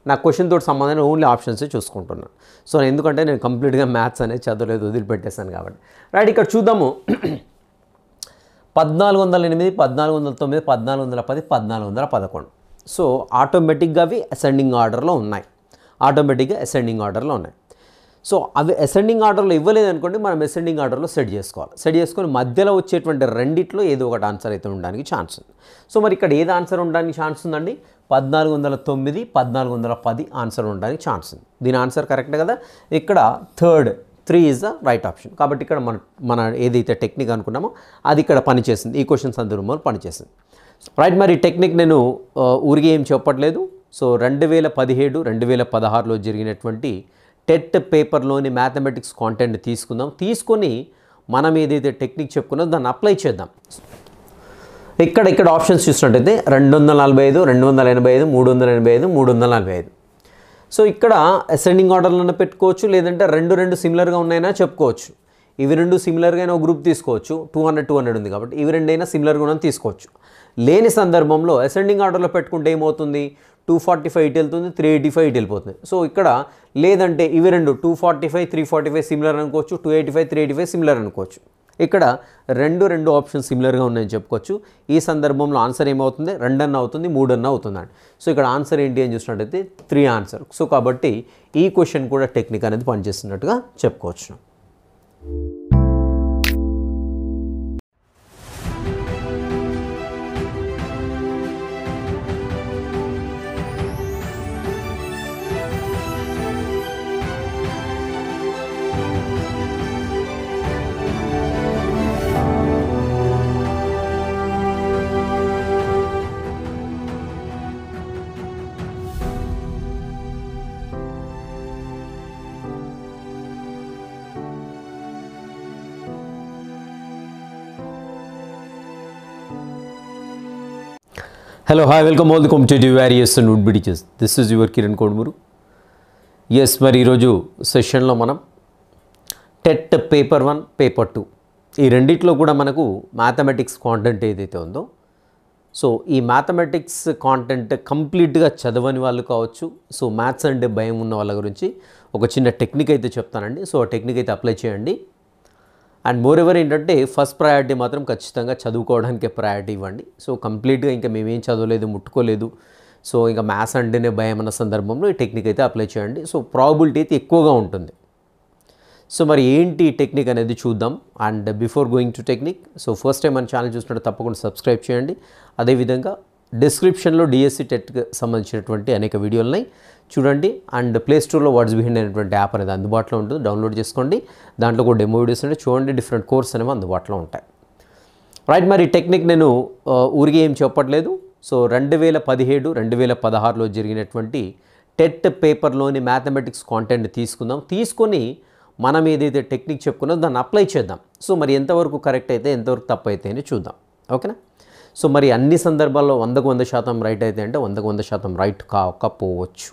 నా క్వశ్చన్ తోటి సంబంధం ఓన్లీ ఆప్షన్సే చూసుకుంటున్నాను. సో ఎందుకంటే నేను కంప్లీట్గా మ్యాథ్స్ అనేది చదవలేదు, వదిలిపెట్టేశాను కాబట్టి. రైట్, ఇక్కడ చూద్దాము. 1408, 1409, 1410, 1411. సో ఆటోమేటిక్గా అవి అసెండింగ్ ఆర్డర్లో ఉన్నాయి. సో అవి అసెండింగ్ ఆర్డర్లో ఇవ్వలేదనుకోండి, మనం అసెండింగ్ ఆర్డర్లో సెట్ చేసుకొని మధ్యలో వచ్చేటువంటి రెండిట్లో ఏదో ఒకటి ఆన్సర్ అయితే ఉండడానికి ఛాన్స్ ఉంది. సో మరి ఇక్కడ ఏది ఆన్సర్ ఉండడానికి ఛాన్స్ ఉందండి? 1409, 1410 ఆన్సర్ ఉండడానికి ఛాన్స్ ఉంది. దీని ఆన్సర్ కరెక్ట్ కదా. ఇక్కడ 3 ఈజ్ ద రైట్ ఆప్షన్. కాబట్టి ఇక్కడ మన ఏదైతే టెక్నిక్ అనుకున్నామో అది ఇక్కడ పనిచేసింది, ఈ క్వశ్చన్ సందర్భంలో పనిచేసింది. రైట్, మరి టెక్నిక్ నేను ఊరికే ఏం చెప్పట్లేదు. సో 2017, 2016లో జరిగినటువంటి టెట్ పేపర్లోని మ్యాథమెటిక్స్ కాంటెంట్ తీసుకొని మనం ఏదైతే టెక్నిక్ చెప్పుకున్నామో దాన్ని అప్లై చేద్దాం. ఇక్కడ ఆప్షన్స్ చూసినట్టయితే 245, 285, 385, 345. సో ఇక్కడ అసెండింగ్ ఆర్డర్లోనే పెట్టుకోవచ్చు, లేదంటే రెండు సిమిలర్గా ఉన్నాయన్నా చెప్పుకోవచ్చు. ఇవి రెండు సిమిలర్గా ఒక గ్రూప్ తీసుకోవచ్చు, 200 ఉంది కాబట్టి ఇవి రెండైనా సిమిలర్గా ఉన్న తీసుకోవచ్చు. లేని సందర్భంలో అసెండింగ్ ఆర్డర్లో పెట్టుకుంటే ఏమవుతుంది? 245 ఇటు వెళ్తుంది, 385 ఇటు వెళ్ళిపోతుంది. సో ఇక్కడ లేదంటే ఇవి రెండు 245, 345 సిమిలర్ అనుకోవచ్చు, 285, 385 సిమిలర్ అనుకోవచ్చు. ఇక్కడ రెండు ఆప్షన్స్ సిమిలర్గా ఉన్నాయని చెప్పుకోవచ్చు. ఈ సందర్భంలో ఆన్సర్ ఏమవుతుంది? 2 అన్న అవుతుంది, 3 అన్న అవుతుందండి. సో ఇక్కడ ఆన్సర్ ఏంటి అని చూసినట్టయితే 3 ఆన్సర్. సో కాబట్టి ఈ క్వశ్చన్ కూడా టెక్నిక్ అనేది పనిచేస్తున్నట్టుగా చెప్పుకోవచ్చు. Hello, hi, welcome all the competitive warriors and would-be teachers. This is your Kiran Kodmuru. Yes, మరి ఈరోజు సెషన్లో మనం టెట్ పేపర్ 1, పేపర్ 2 ఈ రెండిట్లో కూడా మనకు మ్యాథమెటిక్స్ కాంటెంట్ ఏదైతే ఉందో, సో ఈ మ్యాథమెటిక్స్ కాంటెంట్ కంప్లీట్గా చదవని వాళ్ళు కావచ్చు, సో మ్యాథ్స్ అంటే భయం ఉన్న వాళ్ళ గురించి ఒక చిన్న టెక్నిక్ అయితే చెప్తానండి. సో ఆ టెక్నిక్ అయితే అప్లై చేయండి. అండ్ మోర్ ఎవర్ ఏంటంటే ఫస్ట్ ప్రయారిటీ మాత్రం ఖచ్చితంగా చదువుకోవడానికే ప్రయారిటీ ఇవ్వండి. సో కంప్లీట్గా ఇంకా మేమేం చదవలేదు, ముట్టుకోలేదు, సో ఇంకా మ్యాథ్స్ అంటేనే భయం అన్న సందర్భంలో ఈ టెక్నిక్ అయితే అప్లై చేయండి. సో ప్రాబిలిటీ అయితే ఎక్కువగా ఉంటుంది. సో మరి ఏంటి టెక్నిక్ అనేది చూద్దాం. And before going to technique, so first time మన ఛానల్ చూసినట్టు తప్పకుండా సబ్స్క్రైబ్ చేయండి. అదేవిధంగా డిస్క్రిప్షన్లో డిఎస్సి టెట్కి సంబంధించినటువంటి అనేక వీడియోలని చూడండి. అండ్ ప్లే స్టోర్లో వాట్స్ బిహైండ్ అనేటువంటి యాప్ అనేది అందుబాటులో ఉంటుంది, డౌన్లోడ్ చేసుకోండి. దాంట్లో కూడా డెమో వీడియోస్ అంటే చూడండి, డిఫరెంట్ కోర్స్ అనేవి అందుబాటులో ఉంటాయి. రైట్, మరి టెక్నిక్ నేను ఊరికే ఏం చెప్పట్లేదు. సో 2017, 2016లో జరిగినటువంటి టెట్ పేపర్లోని మ్యాథమెటిక్స్ కాంటెంట్ తీసుకొని మనం ఏదైతే టెక్నిక్ చెప్పుకున్నామో దాన్ని అప్లై చేద్దాం. సో మరి ఎంతవరకు కరెక్ట్ అయితే ఎంతవరకు తప్పు అయితే అని చూద్దాం. ఓకేనా? సో మరి అన్ని సందర్భాల్లో 100కు 100% రైట్ అయితే అంటే 100కు 100% రైట్ కాకపోవచ్చు.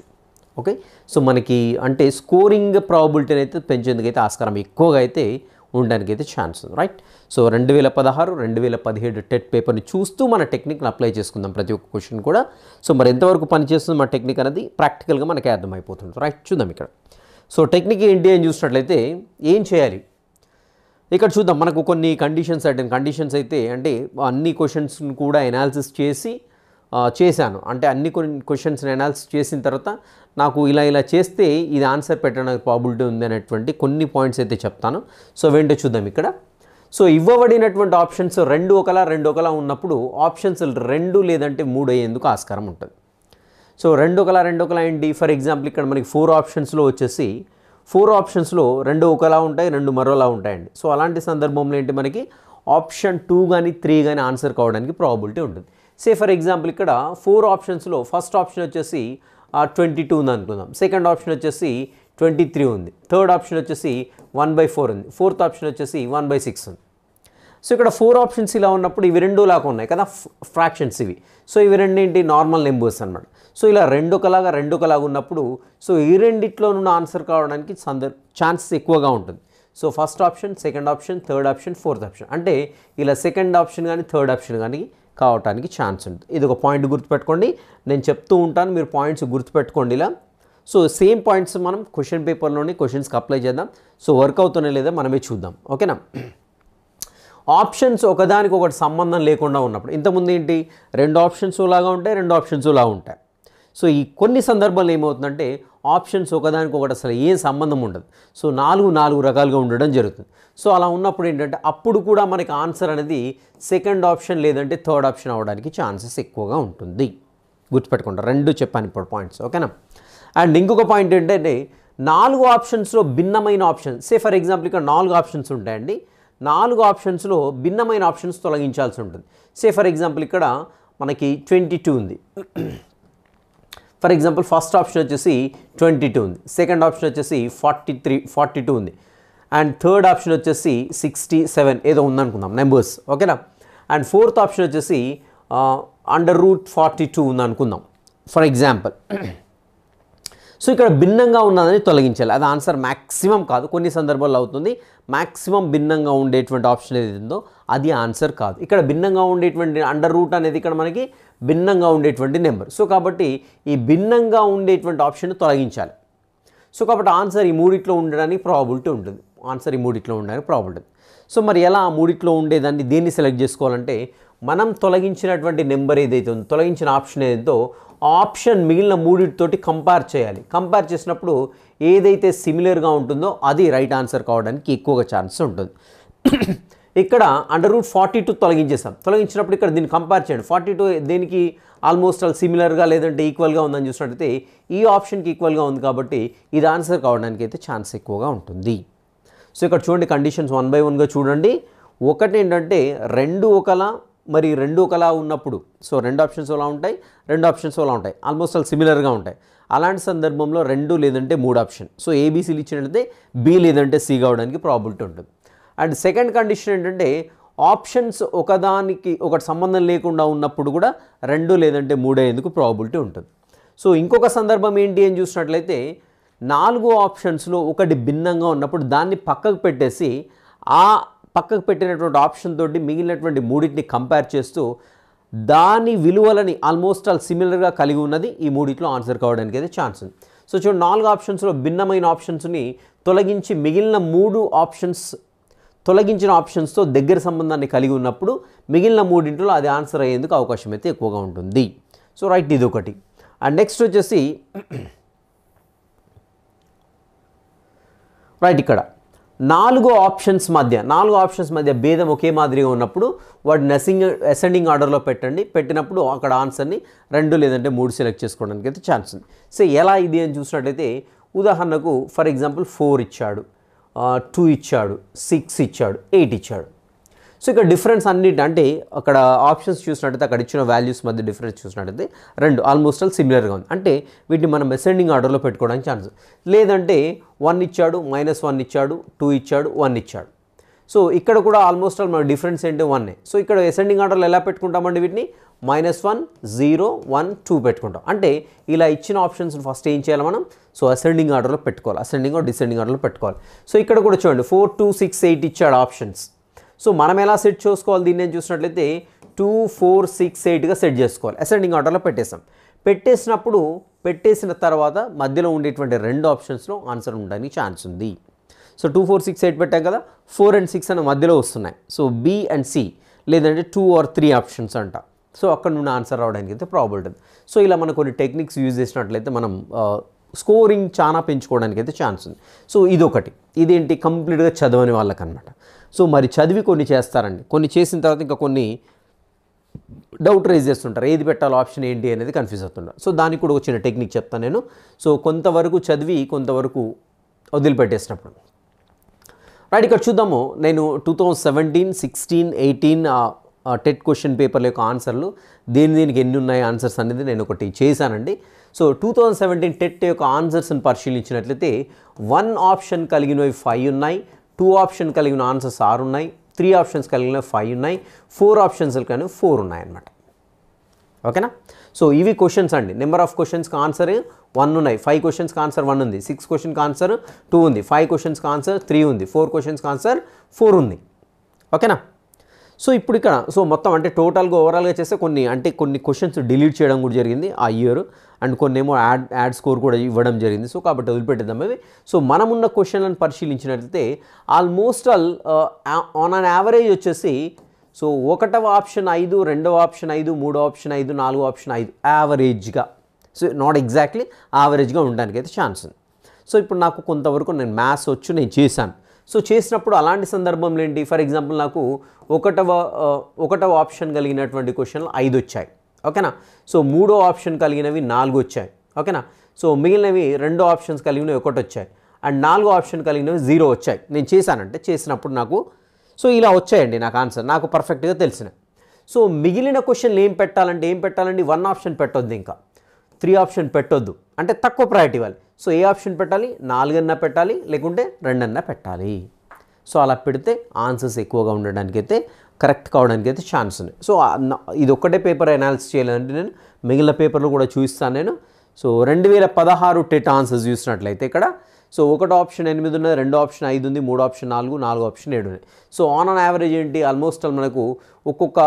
ఓకే, సో మనకి అంటే స్కోరింగ్ ప్రాబిలిటీని అయితే పెంచేందుకైతే ఆస్కారం ఎక్కువగా అయితే ఉండడానికైతే ఛాన్స్ ఉంది. రైట్, సో 2016, 2017 టెట్ పేపర్ని చూస్తూ మన టెక్నిక్ని అప్లై చేసుకుందాం ప్రతి ఒక్క క్వశ్చన్ కూడా. సో మరి ఎంతవరకు పనిచేస్తుంది మన టెక్నిక్ అనేది ప్రాక్టికల్గా మనకి అర్థమైపోతుంది. రైట్, చూద్దాం ఇక్కడ. సో టెక్నిక్ ఏంటి అని చూసినట్లయితే ఏం చేయాలి ఇక్కడ చూద్దాం. మనకు కొన్ని కండిషన్స్ అయితే అంటే అన్ని క్వశ్చన్స్ని కూడా ఎనాలిసిస్ చేశాను. అంటే అన్ని క్వశ్చన్స్ని అనాలిసిస్ చేసిన తర్వాత నాకు ఇలా చేస్తే ఇది ఆన్సర్ పెట్టడానికి ప్రాబిలిటీ ఉంది అనేటువంటి కొన్ని పాయింట్స్ అయితే చెప్తాను. సో వెంటనే చూద్దాం ఇక్కడ. సో ఇవ్వబడినటువంటి ఆప్షన్స్ రెండు ఒకలా ఉన్నప్పుడు ఆప్షన్స్ 2 లేదంటే 3 అయ్యేందుకు ఆస్కారం ఉంటుంది. సో రెండు ఒకలా ఏంటి? ఫర్ ఎగ్జాంపుల్ ఇక్కడ మనకి 4 ఆప్షన్స్లో వచ్చేసి 4 ఆప్షన్స్లో 2 ఒకలా ఉంటాయి, 2 మరోలా ఉంటాయండి. సో అలాంటి సందర్భంలో ఏంటి మనకి ఆప్షన్ 2 కానీ 3 కానీ ఆన్సర్ కావడానికి ప్రాబిలిటీ ఉంటుంది. సే ఫర్ ఎగ్జాంపుల్ ఇక్కడ 4 ఆప్షన్స్లో ఫస్ట్ ఆప్షన్ వచ్చేసి 22 ఉంది అనుకుందాం, సెకండ్ ఆప్షన్ వచ్చేసి 23 ఉంది, థర్డ్ ఆప్షన్ వచ్చేసి 1/4 ఉంది, ఫోర్త్ ఆప్షన్ వచ్చేసి 1/6 ఉంది. సో ఇక్కడ 4 ఆప్షన్స్ ఇలా ఉన్నప్పుడు ఇవి 2 లాగా ఉన్నాయి కదా, ఫ్రాక్షన్స్ ఇవి. సో ఇవి రెండేంటి? నార్మల్ నెంబర్స్ అనమాట. సో ఇలా 2 ఒకలాగా ఉన్నప్పుడు సో ఈ రెండిట్లో ఉన్న ఆన్సర్ కావడానికి ఛాన్సెస్ ఎక్కువగా ఉంటుంది. So first option, second option, third option, fourth option అంటే ఇలా సెకండ్ ఆప్షన్ కానీ థర్డ్ ఆప్షన్ కానీ కావటానికి ఛాన్స్ ఉంటుంది. ఇది ఒక పాయింట్ గుర్తుపెట్టుకోండి. నేను చెప్తూ ఉంటాను, మీరు పాయింట్స్ గుర్తుపెట్టుకోండి ఇలా. సో సేమ్ పాయింట్స్ మనం క్వశ్చన్ పేపర్లోని క్వశ్చన్స్కి అప్లై చేద్దాం. సో వర్క్ అవుతున్నాయి లేదా మనమే చూద్దాం. ఓకేనా? ఆప్షన్స్ ఒకదానికి ఒకటి సంబంధం లేకుండా ఉన్నప్పుడు, ఇంతకుముందు ఏంటి, 2 ఆప్షన్స్ లాగా ఉంటాయి, 2 ఆప్షన్స్ లాగా ఉంటాయి. సో ఈ కొన్ని సందర్భాల్లో ఏమవుతుందంటే ఆప్షన్స్ ఒకదానికి ఒకటి అసలు ఏం సంబంధం ఉండదు. సో 4 రకాలుగా ఉండడం జరుగుతుంది. సో అలా ఉన్నప్పుడు ఏంటంటే అప్పుడు కూడా మనకి ఆన్సర్ అనేది సెకండ్ ఆప్షన్ లేదంటే థర్డ్ ఆప్షన్ అవ్వడానికి ఛాన్సెస్ ఎక్కువగా ఉంటుంది. గుర్తుపెట్టుకుంటారు, 2 చెప్పాను ఇప్పుడు పాయింట్స్. ఓకేనా? అండ్ ఇంకొక పాయింట్ ఏంటంటే 4 ఆప్షన్స్లో భిన్నమైన ఆప్షన్, సే ఫర్ ఎగ్జాంపుల్ ఇక్కడ 4 ఆప్షన్స్ ఉంటాయండి. 4 ఆప్షన్స్లో భిన్నమైన ఆప్షన్స్ తొలగించాల్సి ఉంటుంది. సే ఫర్ ఎగ్జాంపుల్ ఇక్కడ మనకి 22 ఉంది. ఫర్ ఎగ్జాంపుల్ ఫస్ట్ ఆప్షన్ వచ్చేసి 22 ఉంది, సెకండ్ ఆప్షన్ వచ్చేసి 42 ఉంది, అండ్ థర్డ్ ఆప్షన్ వచ్చేసి 67 ఏదో ఉందనుకుందాం నెంబర్స్. ఓకేనా? అండ్ ఫోర్త్ ఆప్షన్ వచ్చేసి √42 ఉందనుకుందాం ఫర్ ఎగ్జాంపుల్. సో ఇక్కడ భిన్నంగా ఉన్నదని తొలగించాలి. అది ఆన్సర్ మ్యాక్సిమం కాదు, కొన్ని సందర్భాల్లో అవుతుంది. మ్యాక్సిమం భిన్నంగా ఉండేటువంటి ఆప్షన్ ఏది ఉందో అది ఆన్సర్ కాదు. ఇక్కడ భిన్నంగా ఉండేటువంటి √, అనేది ఇక్కడ మనకి భిన్నంగా ఉండేటువంటి నెంబర్. సో కాబట్టి ఈ భిన్నంగా ఉండేటువంటి ఆప్షన్ తొలగించాలి. సో కాబట్టి ఆన్సర్ ఈ మూడిట్లో ఉండడానికి ప్రాబిలిటీ ఉంటుంది. ఆన్సర్ ఈ మూడిట్లో ఉండడానికి ప్రాబిలిటీ. సో మరి ఎలా ఆ మూడిట్లో ఉండేదాన్ని దేన్ని సెలెక్ట్ చేసుకోవాలంటే మనం తొలగించినటువంటి నెంబర్ ఏదైతే ఉందో, తొలగించిన ఆప్షన్ ఏదైతే ఆప్షన్ మిగిలిన మూడిటితోటి కంపేర్ చేయాలి. కంపేర్ చేసినప్పుడు ఏదైతే సిమిలర్గా ఉంటుందో అది రైట్ ఆన్సర్ కావడానికి ఎక్కువగా ఛాన్స్ ఉంటుంది. ఇక్కడ √42 తొలగించేస్తాం. తొలగించినప్పుడు ఇక్కడ దీన్ని కంపేర్ చేయండి. 42 దేనికి ఆల్మోస్ట్ ఆల్ సిమిలర్గా లేదంటే ఈక్వల్గా ఉందని చూసినట్టయితే ఈ ఆప్షన్కి ఈక్వల్గా ఉంది కాబట్టి ఇది ఆన్సర్ కావడానికి అయితే ఛాన్స్ ఎక్కువగా ఉంటుంది. సో ఇక్కడ చూడండి, కండిషన్స్ 1 by 1గా చూడండి. ఒకటి ఏంటంటే 2 ఒకలా మరి 2 ఒకలా ఉన్నప్పుడు, సో 2 ఆప్షన్స్ అలా ఉంటాయి, 2 ఆప్షన్స్ అలా ఉంటాయి, ఆల్మోస్ట్ ఆల్ సిమిలర్గా ఉంటాయి. అలాంటి సందర్భంలో 2 లేదంటే 3 ఆప్షన్, సో ఏబీసీలు ఇచ్చినట్లయితే బి లేదంటే సి కావడానికి ప్రాబిలిటీ ఉంటుంది. అండ్ సెకండ్ కండిషన్ ఏంటంటే ఆప్షన్స్ ఒకదానికి ఒకటి సంబంధం లేకుండా ఉన్నప్పుడు కూడా 2 లేదంటే 3 అయ్యేందుకు ప్రాబిలిటీ ఉంటుంది. సో ఇంకొక సందర్భం ఏంటి అని చూసినట్లయితే 4 ఆప్షన్స్లో ఒకటి భిన్నంగా ఉన్నప్పుడు దాన్ని పక్కకు పెట్టేసి ఆ పక్కకు పెట్టినటువంటి ఆప్షన్ తోటి మిగిలినటువంటి మూడింటిని కంపేర్ చేస్తూ దాని విలువలని ఆల్మోస్ట్ ఆల్ సిమిలర్గా కలిగి ఉన్నది ఈ మూడిట్లో ఆన్సర్ కావడానికి అయితే ఛాన్స్ ఉంది. సో చూడండి, 4 ఆప్షన్స్లో భిన్నమైన ఆప్షన్స్ని తొలగించి మిగిలిన 3 ఆప్షన్స్ తొలగించిన ఆప్షన్స్తో దగ్గర సంబంధాన్ని కలిగి ఉన్నప్పుడు మిగిలిన మూడింటిలో అది ఆన్సర్ అయ్యేందుకు అవకాశం అయితే ఎక్కువగా ఉంటుంది. సో రైట్, ఇది ఒకటి. అండ్ నెక్స్ట్ వచ్చేసి రైట్, ఇక్కడ 4 ఆప్షన్స్ మధ్య భేదం ఒకే మాదిరిగా ఉన్నప్పుడు వాటిని అసెండింగ్ ఆర్డర్లో పెట్టండి. పెట్టినప్పుడు అక్కడ ఆన్సర్ని 2 లేదంటే 3 సెలెక్ట్ చేసుకోవడానికి అయితే ఛాన్స్ ఉంది. సో ఎలా ఇది అని చూసినట్టయితే ఉదాహరణకు ఫర్ ఎగ్జాంపుల్ 4 ఇచ్చాడు, 2 ఇచ్చాడు, 6 ఇచ్చాడు, 8 ఇచ్చాడు. సో ఇక్కడ డిఫరెన్స్ అన్నిటి అంటే అక్కడ ఆప్షన్స్ చూసినట్టయితే అక్కడ ఇచ్చిన వాల్యూస్ మధ్య డిఫరెన్స్ చూసినట్టయితే 2 ఆల్మోస్ట్ ఆల్ సిమిలర్గా ఉంది. అంటే వీటిని మనం అసెండింగ్ ఆర్డర్లో పెట్టుకోవడానికి ఛాన్స్. లేదంటే 1 ఇచ్చాడు, -1 ఇచ్చాడు, 2 ఇచ్చాడు, 1 ఇచ్చాడు. సో ఇక్కడ కూడా ఆల్మోస్ట్ ఆల్ మన డిఫరెన్స్ ఏంటి 1. సో ఇక్కడ అసెండింగ్ ఆర్డర్లో ఎలా పెట్టుకుంటామండి వీటిని? -1, 0, 1, 2 పెట్టుకుంటాం. అంటే ఇలా ఇచ్చిన ఆప్షన్స్ ఫస్ట్ ఏం చేయాలి మనం? సో అసెండింగ్ ఆర్డర్లో పెట్టుకోవాలి, అసెండింగ్ ఆర్ డిసెండింగ్ ఆర్డర్లో పెట్టుకోవాలి. సో ఇక్కడ కూడా చూడండి 4, 2, 6, 8 ఇచ్చాడు ఆప్షన్స్. సో మనం ఎలా సెట్ చేసుకోవాలి దీన్ని అని చూసినట్లయితే 2, 4, 6, 8గా సెట్ చేసుకోవాలి. అసెండింగ్ ఆర్డర్లో పెట్టేసాం. పెట్టేసిన తర్వాత మధ్యలో ఉండేటువంటి 2 ఆప్షన్స్లో ఆన్సర్ ఉండడానికి ఛాన్స్ ఉంది. సో 2, 4, 6, 8 పెట్టాం కదా, 4 and 6 అనే మధ్యలో వస్తున్నాయి. సో బి అండ్ సి లేదంటే 2 or 3 ఆప్షన్స్ అంట. సో అక్కడ నుండి ఆన్సర్ రావడానికి అయితే ప్రాబిలిటీ ఉంది. సో ఇలా మనం కొన్ని టెక్నిక్స్ యూజ్ చేసినట్లయితే మనం స్కోరింగ్ చాలా పెంచుకోవడానికి అయితే ఛాన్స్ ఉంది. సో ఇదొకటి. ఇదేంటి, కంప్లీట్గా చదవని వాళ్ళకన్నమాట. సో మరి చదివి కొన్ని చేస్తారండి, కొన్ని చేసిన తర్వాత ఇంకా కొన్ని డౌట్ రైజ్ చేస్తుంటారు, ఏది పెట్టాలో ఆప్షన్ ఏంటి అనేది కన్ఫ్యూజ్ అవుతుంటారు. సో దానికి కూడా ఒక చిన్న టెక్నిక్ చెప్తాను నేను. సో కొంతవరకు చదివి కొంతవరకు వదిలిపెట్టేసినప్పుడు రైట్, ఇక్కడ చూద్దాము. నేను 2017, 16, 18 టెట్ క్వశ్చన్ పేపర్ల యొక్క ఆన్సర్లు దేనికి ఎన్ని ఉన్నాయి ఆన్సర్స్ అనేది నేను ఒకటి చేశానండి. సో 2017 టెట్ యొక్క ఆన్సర్స్ని పరిశీలించినట్లయితే 1 ఆప్షన్ కలిగినవి 5 ఉన్నాయి, 2 ఆప్షన్ కలిగిన ఆన్సర్స్ 6 ఉన్నాయి, 3 ఆప్షన్స్ కలిగిన 5 ఉన్నాయి, 4 ఆప్షన్స్ కలిగిన 4 ఉన్నాయి అన్నమాట. ఓకేనా? సో ఇవి క్వశ్చన్స్ అండి. నెంబర్ ఆఫ్ క్వశ్చన్స్కి ఆన్సర్ 1 ఉన్నాయి, 5 క్వశ్చన్స్కి ఆన్సర్ 1 ఉంది, 6 క్వశ్చన్కి ఆన్సర్ 2 ఉంది, 5 క్వశ్చన్స్కి ఆన్సర్ 3 ఉంది, 4 క్వశ్చన్స్కి ఆన్సర్ 4 ఉంది. ఓకేనా? సో ఇప్పుడు ఇక్కడ సో మొత్తం అంటే టోటల్గా ఓవరాల్గా చేస్తే కొన్ని క్వశ్చన్స్ డిలీట్ చేయడం కూడా జరిగింది ఆ ఇయర్, అండ్ కొన్ని ఏమో యాడ్ స్కోర్ కూడా ఇవ్వడం జరిగింది. సో కాబట్టి వదిలిపెట్టేద్దాం అవి. సో మనమున్న క్వశ్చన్లను పరిశీలించినట్లయితే ఆల్మోస్ట్ ఆన్ అన్ యావరేజ్ వచ్చేసి సో 1వ ఆప్షన్ 5, 2వ ఆప్షన్ 5, 3వ ఆప్షన్ 5, 4వ ఆప్షన్ 5 యావరేజ్గా, సో నాట్ ఎగ్జాక్ట్లీ యావరేజ్గా ఉండడానికి అయితే ఛాన్స్ ఉంది. సో ఇప్పుడు నాకు కొంతవరకు నేను మ్యాథ్స్ వచ్చు, నేను చేశాను. సో చేసినప్పుడు అలాంటి సందర్భంలో ఏంటి, ఫర్ ఎగ్జాంపుల్ నాకు 1వ ఆప్షన్ కలిగినటువంటి క్వశ్చన్లు 5 వచ్చాయి, ఓకేనా. సో 3వ ఆప్షన్ కలిగినవి 4 వచ్చాయి, ఓకేనా. సో మిగిలినవి 2 ఆప్షన్స్ కలిగినవి 1 వచ్చాయి, అండ్ 4వ ఆప్షన్ కలిగినవి 0 వచ్చాయి. నేను చేశానంటే చేసినప్పుడు నాకు సో ఇలా వచ్చాయండి నాకు ఆన్సర్, నాకు పర్ఫెక్ట్గా తెలిసినాయి. సో మిగిలిన క్వశ్చన్లు ఏం పెట్టాలండి 1 ఆప్షన్ పెట్టొద్దు, ఇంకా 3 ఆప్షన్ పెట్టొద్దు, అంటే తక్కువ ప్రయారిటీ ఇవ్వాలి. సో ఏ ఆప్షన్ పెట్టాలి, 4 అన్నా పెట్టాలి, లేకుంటే 2 అన్నా పెట్టాలి. సో అలా పెడితే ఆన్సర్స్ ఎక్కువగా ఉండడానికైతే కరెక్ట్ కావడానికైతే ఛాన్స్ ఉంది. సో ఇది ఒక్కటే పేపర్ అనాలిసిస్ చేయాలంటే నేను మిగిలిన పేపర్లు కూడా చూపిస్తాను నేను. సో 2016 టెట్ ఆన్సర్స్ చూసినట్లయితే ఇక్కడ సో 1 ఆప్షన్ 8 ఉన్నది, 2 ఆప్షన్ 5 ఉంది, 3 ఆప్షన్ 4, 4 ఆప్షన్ 7 ఉన్నాయి. సో ఆన్ యావరేజ్ ఏంటి ఆల్మోస్ట్ మనకు ఒక్కొక్క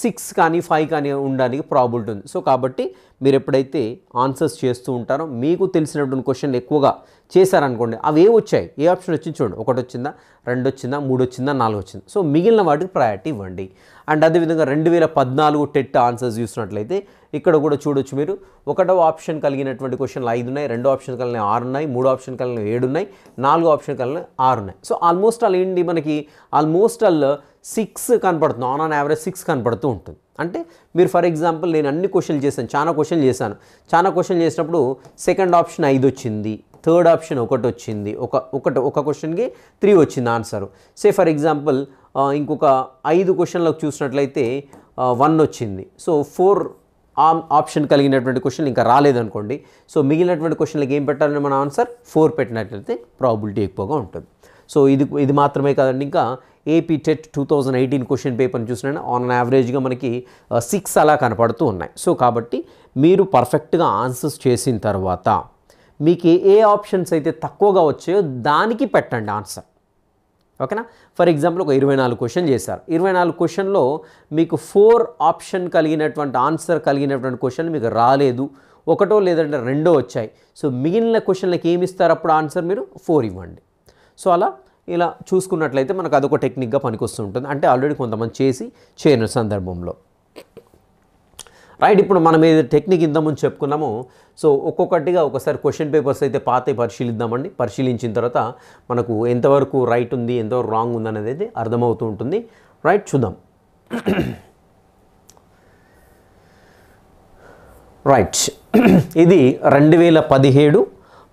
6 కానీ 5 కానీ ఉండడానికి ప్రాబిలిటీ ఉంది. సో కాబట్టి మీరు ఎప్పుడైతే ఆన్సర్స్ చేస్తూ ఉంటారో మీకు తెలిసినటువంటి క్వశ్చన్లు ఎక్కువగా చేశారనుకోండి, అవి ఏ వచ్చాయి, ఏ ఆప్షన్ వచ్చింది చూడండి, 1 వచ్చిందా, 2 వచ్చిందా, 3 వచ్చిందా, 4 వచ్చిందా. సో మిగిలిన వాటికి ప్రయారిటీ ఇవ్వండి. అండ్ అదేవిధంగా 2014 టెట్ ఆన్సర్స్ చూసినట్లయితే ఇక్కడ కూడా చూడొచ్చు మీరు, 1వ ఆప్షన్ కలిగినటువంటి క్వశ్చన్లు 5 ఉన్నాయి, 2 ఆప్షన్ కలిగిన 6 ఉన్నాయి, 3 ఆప్షన్ కలిగిన 7 ఉన్నాయి, 4 ఆప్షన్ కలిగిన 6 ఉన్నాయి. సో ఆల్మోస్ట్ ఏంటి మనకి 6 కనపడుతుంది, ఆన్ యావరేజ్ 6 కనపడుతూ ఉంటుంది. అంటే మీరు ఫర్ ఎగ్జాంపుల్ నేను అన్ని క్వశ్చన్లు చేశాను, చాలా క్వశ్చన్లు చేసినప్పుడు 2nd ఆప్షన్ 5 వచ్చింది, 3rd ఆప్షన్ 1 వచ్చింది, ఒక క్వశ్చన్కి 3 వచ్చింది ఆన్సర్. సే ఫర్ ఎగ్జాంపుల్ ఇంకొక 5 క్వశ్చన్లకు చూసినట్లయితే 1 వచ్చింది. సో 4 ఆప్షన్ కలిగినటువంటి క్వశ్చన్ ఇంకా రాలేదనుకోండి, సో మిగిలినటువంటి క్వశ్చన్లకు ఏం పెట్టాలని మన ఆన్సర్ 4 పెట్టినట్లయితే ప్రాబిలిటీ ఎక్కువగా ఉంటుంది. సో ఇది మాత్రమే కాదండి, ఇంకా ఏపీ టెట్ 2018 క్వశ్చన్ పేపర్ని చూసినా ఆన్ యావరేజ్గా మనకి 6 అలా కనపడుతూ ఉన్నాయి. సో కాబట్టి మీరు పర్ఫెక్ట్గా ఆన్సర్స్ చేసిన తర్వాత మీకు ఏ ఆప్షన్స్ అయితే తక్కువగా వచ్చాయో దానికి పెట్టండి ఆన్సర్, ఓకేనా. ఫర్ ఎగ్జాంపుల్ ఒక 24 క్వశ్చన్ చేశారు, 24 క్వశ్చన్లో మీకు 4 ఆప్షన్ కలిగినటువంటి ఆన్సర్ కలిగినటువంటి క్వశ్చన్ మీకు రాలేదు, 1 లేదంటే 2 వచ్చాయి. సో మిగిలిన క్వశ్చన్లకు ఏమి ఇస్తారు అప్పుడు ఆన్సర్ మీరు 4 ఇవ్వండి. సో ఇలా చూసుకున్నట్లయితే మనకు అదొక టెక్నిక్గా పనికొస్తూ ఉంటుంది, అంటే ఆల్రెడీ కొంతమంది చేయని సందర్భంలో. రైట్, ఇప్పుడు మనం ఏదైతే టెక్నిక్ ఇంతకుముందు చెప్పుకున్నామో సో ఒక్కొక్కటిగా ఒకసారి క్వశ్చన్ పేపర్స్ అయితే పాత పరిశీలిద్దామండి. పరిశీలించిన తర్వాత మనకు ఎంతవరకు రైట్ ఉంది, ఎంతవరకు రాంగ్ ఉంది అనేది అయితే అర్థమవుతూ ఉంటుంది. రైట్, చూద్దాం. రైట్, ఇది 2017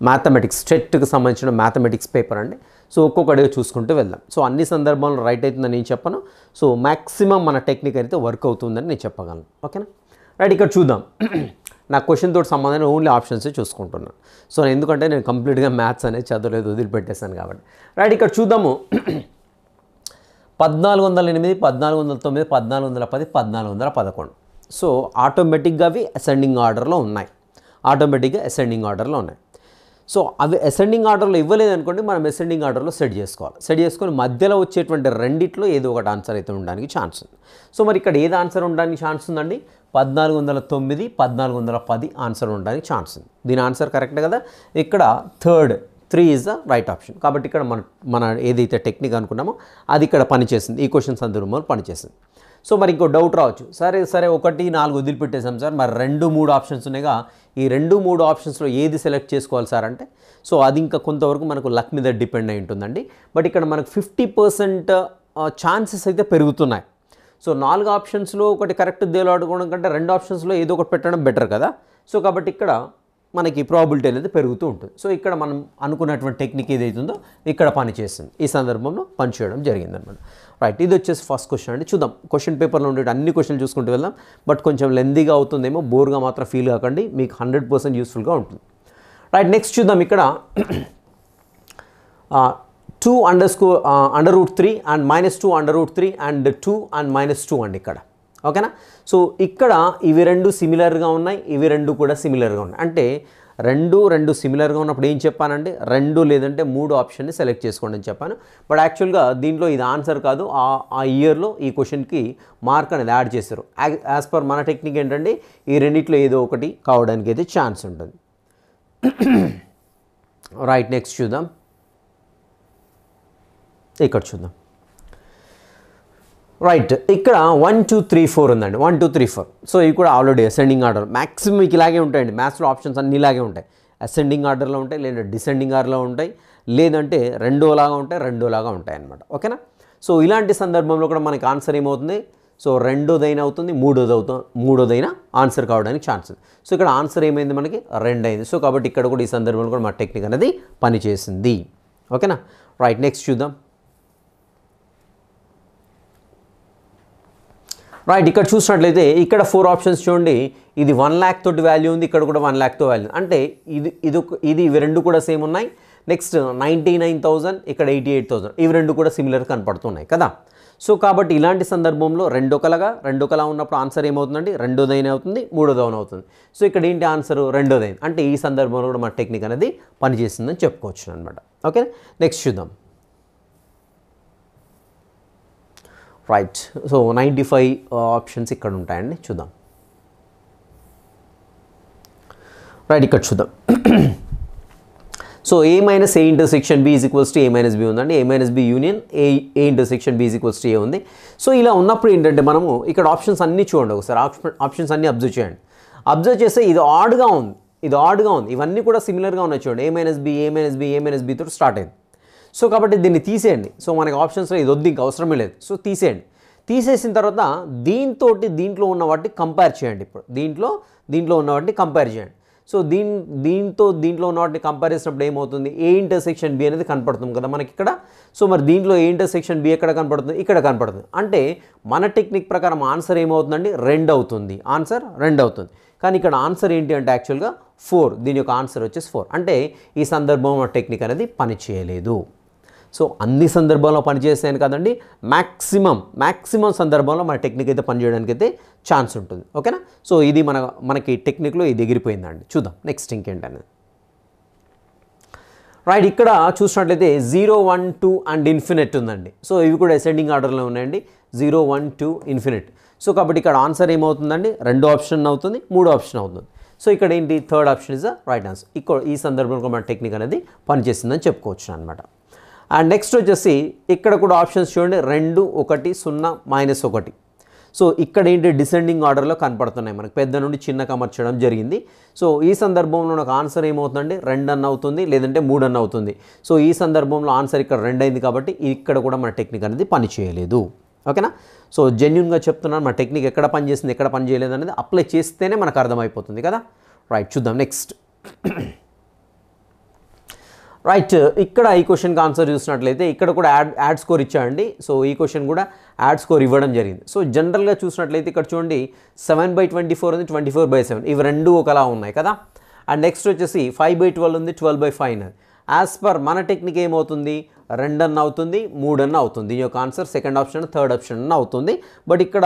మ్యాథమెటిక్స్ టెట్కి సంబంధించిన మ్యాథమెటిక్స్ పేపర్ అండి. సో ఒక్కొక్కటిగా చూసుకుంటూ వెళ్దాం. సో అన్ని సందర్భాల్లో రైట్ అవుతుందని నేను చెప్పను, సో మ్యాక్సిమం మన టెక్నిక్ అయితే వర్క్ అవుతుందని నేను చెప్పగలను, ఓకేనా. రైట్, ఇక్కడ చూద్దాం. నా క్వశ్చన్ తోటి సంబంధం ఓన్లీ ఆప్షన్సే చూసుకుంటున్నాను. సో ఎందుకంటే నేను కంప్లీట్గా మ్యాథ్స్ అనేది చదవలేదు, వదిలిపెట్టేశాను కాబట్టి. రైట్, ఇక్కడ చూద్దాము. 1408, 1409, 1410, 1411. సో ఆటోమేటిక్గా అవి అసెండింగ్ ఆర్డర్లో ఉన్నాయి, సో అవి అసెండింగ్ ఆర్డర్లో ఇవ్వలేదనుకోండి, మనం అసెండింగ్ ఆర్డర్లో సెట్ చేసుకొని మధ్యలో వచ్చేటువంటి రెండిట్లో ఏదో ఒకటి ఆన్సర్ అయితే ఉండడానికి ఛాన్స్ ఉంది. సో మరి ఇక్కడ ఏది ఆన్సర్ ఉండడానికి ఛాన్స్ ఉందండి, 1409, 1410 ఆన్సర్ ఉండడానికి ఛాన్స్ ఉంది. దీని ఆన్సర్ కరెక్ట్ కదా. ఇక్కడ 3 ఈజ్ ద రైట్ ఆప్షన్. కాబట్టి ఇక్కడ మన ఏదైతే టెక్నిక్ అనుకున్నామో అది ఇక్కడ పనిచేసింది, ఈ క్వశ్చన్ సందర్భంలో పనిచేసింది. సో మరి ఇంకో డౌట్ రావచ్చు, సరే 1, 4 వదిలిపెట్టేసాం సార్, మరి 2, 3 ఆప్షన్స్ ఉన్నాయిగా, ఈ 2, 3 ఆప్షన్స్లో ఏది సెలెక్ట్ చేసుకోవాలి సార్ అంటే, సో అది ఇంకా కొంతవరకు మనకు లక్ మీద డిపెండ్ అయి ఉంటుందండి. బట్ ఇక్కడ మనకు 50% ఛాన్సెస్ అయితే పెరుగుతున్నాయి. సో 4 ఆప్షన్స్లో ఒకటి కరెక్ట్ దేలాడుకోవడం కంటే 2 ఆప్షన్స్లో ఏదో ఒకటి పెట్టడం బెటర్ కదా. సో కాబట్టి ఇక్కడ మనకి ప్రాబిలిటీ అనేది పెరుగుతూ ఉంటుంది. సో ఇక్కడ మనం అనుకున్నటువంటి టెక్నిక్ ఏదైతుందో ఇక్కడ పనిచేస్తుంది, ఈ సందర్భంలో పనిచేయడం జరిగిందనమాట. రైట్, ఇది వచ్చేసి ఫస్ట్ క్వశ్చన్ అండి. చూద్దాం, క్వశ్చన్ పేపర్లో ఉండే అన్ని క్వశ్చన్లు చూసుకుంటూ వెళ్దాం. బట్ కొంచెం లెందీగా అవుతుందేమో, బోర్గా మాత్రం ఫీల్ కాకండి, మీకు 100% యూస్ఫుల్గా ఉంటుంది. రైట్, నెక్స్ట్ చూద్దాం. ఇక్కడ 2 √3 అండ్ -2 √3 అండ్ 2 అండ్ -2 అండి ఇక్కడ, ఓకేనా. సో ఇక్కడ ఇవి 2 సిమిలర్గా ఉన్నాయి, ఇవి 2 కూడా సిమిలర్గా ఉన్నాయి. అంటే రెండు సిమిలర్గా ఉన్నప్పుడు ఏం చెప్పానండి, 2 లేదంటే 3 ఆప్షన్ని సెలెక్ట్ చేసుకోండి అని చెప్పాను. బట్ యాక్చువల్గా దీంట్లో ఇది ఆన్సర్ కాదు, ఆ ఇయర్లో ఈ క్వశ్చన్కి మార్క్ అనేది యాడ్ చేశారు. యాజ్ పర్ మన టెక్నిక్ ఏంటంటే ఈ రెండిట్లో ఏదో ఒకటి కావడానికి అయితే ఛాన్స్ ఉంటుంది. రైట్, నెక్స్ట్ చూద్దాం. ఇక్కడ చూద్దాం. రైట్, ఇక్కడ 1 2 3 4 ఉందండి. 1 2 3 4. సో ఇవి కూడా ఆల్రెడీ అసెండింగ్ ఆర్డర్. మ్యాక్సిమం మీకు ఇలాగే ఉంటాయండి. మ్యాథ్స్లో ఆప్షన్స్ అన్నీ ఇలాగే ఉంటాయి. అసెండింగ్ ఆర్డర్లో ఉంటాయి, లేదా డిసెండింగ్ ఆర్డర్లో ఉంటాయి, లేదంటే రెండోలాగా ఉంటాయి అన్నమాట. ఓకేనా? సో ఇలాంటి సందర్భంలో కూడా మనకి ఆన్సర్ ఏమవుతుంది, సో రెండోదైనా అవుతుంది, మూడోదైనా ఆన్సర్ కావడానికి ఛాన్స్ ఉంది. సో ఇక్కడ ఆన్సర్ ఏమైంది, మనకి 2 అయింది. సో కాబట్టి ఇక్కడ కూడా ఈ సందర్భంలో కూడా మా టెక్నిక్ అనేది పనిచేసింది. ఓకేనా? రైట్, నెక్స్ట్ చూద్దాం. రైట్, ఇక్కడ చూసినట్లయితే ఇక్కడ 4 ఆప్షన్స్ చూడండి. ఇది 1 lakh తోటి వాల్యూ ఉంది, ఇక్కడ కూడా 1 lakh వాల్యూ. అంటే ఇవి రెండు కూడా సేమ్ ఉన్నాయి. నెక్స్ట్ 99,000, ఇక్కడ 88,000, ఇవి రెండు కూడా సిమిలర్ కనపడుతున్నాయి కదా. సో కాబట్టి ఇలాంటి సందర్భంలో రెండు ఒకలా ఉన్నప్పుడు ఆన్సర్ ఏమవుతుందండి, రెండోదైనా అవుతుంది, మూడోదైనా అవుతుంది. సో ఇక్కడ ఏంటి ఆన్సర్, రెండోదైనా. అంటే ఈ సందర్భంలో కూడా మన టెక్నిక్ అనేది పనిచేస్తుందని చెప్పుకోవచ్చు అనమాట. ఓకే, నెక్స్ట్ చూద్దాం. రైట్, సో 95 ఆప్షన్స్ ఇక్కడ ఉంటాయండి, చూద్దాం. రైట్, ఇక్కడ చూద్దాం. So A minus A intersection B is equals to A minus B ఉందండి. A minus B union A intersection B is equals to A ఉంది. సో ఇలా ఉన్నప్పుడు ఏంటంటే మనము ఇక్కడ ఆప్షన్స్ అన్నీ చూడండి ఒకసారి. ఆప్షన్స్ అన్నీ అబ్జర్వ్ చేయండి. అబ్జర్వ్ చేస్తే ఇది ఆడ్గా ఉంది, ఇవన్నీ కూడా సిమిలర్గా ఉన్నాయి చూడండి. A మైనస్ B తోటి స్టార్ట్ అయింది. సో కాబట్టి దీన్ని తీసేయండి. సో మనకి ఆప్షన్స్లో ఇది వద్దు, ఇంకా అవసరమే లేదు. సో తీసేయండి. తీసేసిన తర్వాత దీంట్లో ఉన్న వాటిని కంపేర్ చేయండి. ఇప్పుడు దీంట్లో ఉన్న వాటిని కంపేర్ చేయండి. సో దీంట్లో ఉన్న వాటిని కంపేర్ చేసినప్పుడు ఏమవుతుంది, ఏ ఇంటర్సెక్షన్ బి అనేది కనపడుతుంది కదా మనకి ఇక్కడ. సో మరి దీంట్లో ఏ ఇంటర్సెక్షన్ బి ఎక్కడ కనపడుతుంది, ఇక్కడ కనపడుతుంది. అంటే మన టెక్నిక్ ప్రకారం ఆన్సర్ ఏమవుతుందండి, 2 అవుతుంది. ఆన్సర్ 2 అవుతుంది. కానీ ఇక్కడ ఆన్సర్ ఏంటి అంటే యాక్చువల్గా 4. దీని యొక్క ఆన్సర్ వచ్చేసి 4. అంటే ఈ సందర్భంలో టెక్నిక్ అనేది పని చేయలేదు. సో అన్ని సందర్భాల్లో పనిచేస్తాయని కదండి, మ్యాక్సిమం సందర్భంలో మన టెక్నిక్ అయితే పనిచేయడానికి అయితే ఛాన్స్ ఉంటుంది. ఓకేనా? సో ఇది మనకి టెక్నిక్లో ఇది ఎగిరిపోయిందండి. చూద్దాం నెక్స్ట్ ఇంకేంటనేది. రైట్, ఇక్కడ చూసినట్లయితే 0 1 2 అండ్ ఇన్ఫినిట్ ఉందండి. సో ఇవి కూడా అసెండింగ్ ఆర్డర్లో ఉన్నాయండి. 0 1 2 ఇన్ఫినిట్. సో కాబట్టి ఇక్కడ ఆన్సర్ ఏమవుతుందండి, 2 ఆప్షన్ అవుతుంది, 3 ఆప్షన్ అవుతుంది. సో ఇక్కడ ఏంటి, 3rd option is the right answer. ఈ సందర్భంలో మన టెక్నిక్ అనేది పనిచేస్తుందని చెప్పుకోవచ్చు అనమాట. అండ్ నెక్స్ట్ వచ్చేసి ఇక్కడ కూడా ఆప్షన్స్ చూడండి, 2 1 0 -1. సో ఇక్కడ ఏంటి, డిసెండింగ్ ఆర్డర్లో కనపడుతున్నాయి మనకి. పెద్ద నుండి చిన్నగా అమర్చడం జరిగింది. సో ఈ సందర్భంలో నాకు ఆన్సర్ ఏమవుతుందండి, 2 అన్న అవుతుంది, లేదంటే 3 అన్న అవుతుంది. సో ఈ సందర్భంలో ఆన్సర్ ఇక్కడ 2 అయింది కాబట్టి ఇక్కడ కూడా మన టెక్నిక్ అనేది పని చేయలేదు. ఓకేనా? సో జెన్యున్గా చెప్తున్నాను, మన టెక్నిక్ ఎక్కడ పని చేసింది, ఎక్కడ పని చేయలేదు అనేది అప్లై చేస్తేనే మనకు అర్థమైపోతుంది కదా. రైట్, చూద్దాం నెక్స్ట్. రైట్, ఇక్కడ ఈ క్వశ్చన్కి ఆన్సర్ చూసినట్లయితే ఇక్కడ కూడా యాడ్ స్కోర్ ఇచ్చాడండి. సో ఈ క్వశ్చన్ కూడా యాడ్ స్కోర్ ఇవ్వడం జరిగింది. సో జనరల్గా చూసినట్లయితే ఇక్కడ చూడండి 7/24 ఉంది, 24/7, ఇవి రెండు ఒకలా ఉన్నాయి కదా. అండ్ నెక్స్ట్ వచ్చేసి 5/12 ఉంది, 12/5 ఉన్నది. యాజ్ పర్ మన టెక్నిక్ ఏమవుతుంది, 2 అన్న అవుతుంది, 3 అన్న అవుతుంది. దీని యొక్క answer 2nd option 3rd option అన్న అవుతుంది. బట్ ఇక్కడ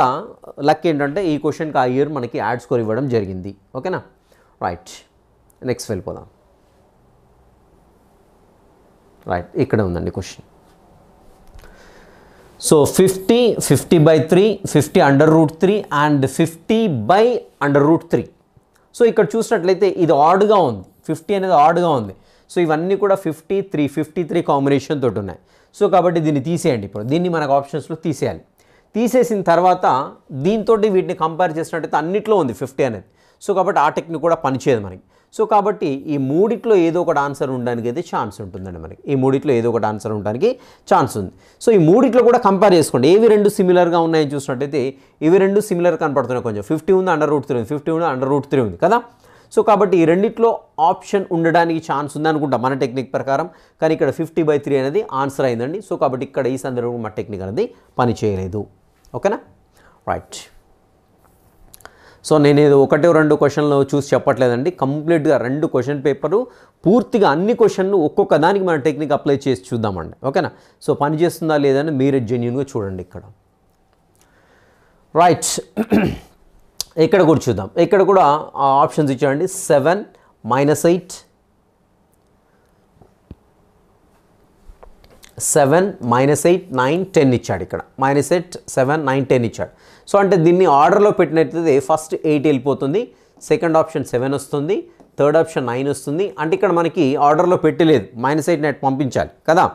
లక్ ఏంటంటే ఈ క్వశ్చన్కి ఆ ఇయర్ మనకి యాడ్ స్కోర్ ఇవ్వడం జరిగింది. ఓకేనా? రైట్, నెక్స్ట్ వెళ్ళిపోదాం. రైట్, ఇక్కడ ఉందండి క్వశ్చన్. So 50/3, 50 √3 and 50/√3. సో ఇక్కడ చూసినట్లయితే ఇది ఆడ్గా ఉంది, 50 అనేది ఆడ్గా ఉంది. సో ఇవన్నీ కూడా 53 కాంబినేషన్ తోటి ఉన్నాయి. సో కాబట్టి దీన్ని తీసేయండి. ఇప్పుడు దీన్ని మనకు ఆప్షన్స్లో తీసేయాలి. తీసేసిన తర్వాత దీంతో వీటిని కంపేర్ చేసినట్టయితే అన్నిట్లో ఉంది 50 అనేది. సో కాబట్టి ఆ టెక్నిక్ కూడా పనిచేయదు మనకి. సో కాబట్టి ఈ మూడిట్లో ఏదో ఒకటి ఆన్సర్ ఉండడానికి అయితే ఛాన్స్ ఉంటుందండి మనకి. ఈ మూడిట్లో ఏదో ఒకటి ఆన్సర్ ఉండడానికి ఛాన్స్ ఉంది. సో ఈ మూడిట్లో కూడా కంపేర్ చేసుకోండి. ఏవి రెండు సిమిలర్గా ఉన్నాయని చూసినట్టయితే ఇవి రెండు సిమిలర్ కనపడుతున్నాయి. కొంచెం 50 ఉంది, √3 ఉంది, 50 ఉంది, √3 ఉంది కదా. సో కాబట్టి ఈ రెండిట్లో ఆప్షన్ ఉండడానికి ఛాన్స్ ఉంది అనుకుంటా మన టెక్నిక్ ప్రకారం. కానీ ఇక్కడ 50/3 అనేది ఆన్సర్ అయిందండి. సో కాబట్టి ఇక్కడ ఈ సందర్భంలో మన టెక్నిక్ అనేది పని చేయలేదు. ఓకేనా? రైట్. సో నేను ఏదో 1-2 క్వశ్చన్లు చూసి చెప్పట్లేదండి. కంప్లీట్గా 2 క్వశ్చన్ పేపరు పూర్తిగా అన్ని క్వశ్చన్లు ఒక్కొక్క దానికి మన టెక్నిక్ అప్లై చేసి చూద్దామండి. ఓకేనా? సో పని చేస్తుందా లేదని మీరే జెన్యూన్గా చూడండి ఇక్కడ. రైట్, ఇక్కడ కూడా చూద్దాం. ఇక్కడ కూడా ఆప్షన్స్ ఇచ్చాడండి. 7 -8, 7 -8 9 10 ఇచ్చాడు. ఇక్కడ -8 7 9 10 ఇచ్చాడు. సో అంటే దీన్ని ఆర్డర్లో పెట్టినట్లయితే ఫస్ట్ 8 వెళ్ళిపోతుంది, సెకండ్ ఆప్షన్ 7 వస్తుంది, థర్డ్ ఆప్షన్ 9 వస్తుంది. అంటే ఇక్కడ మనకి ఆర్డర్లో పెట్టలేదు, -8 నెట్ పంపించాలి కదా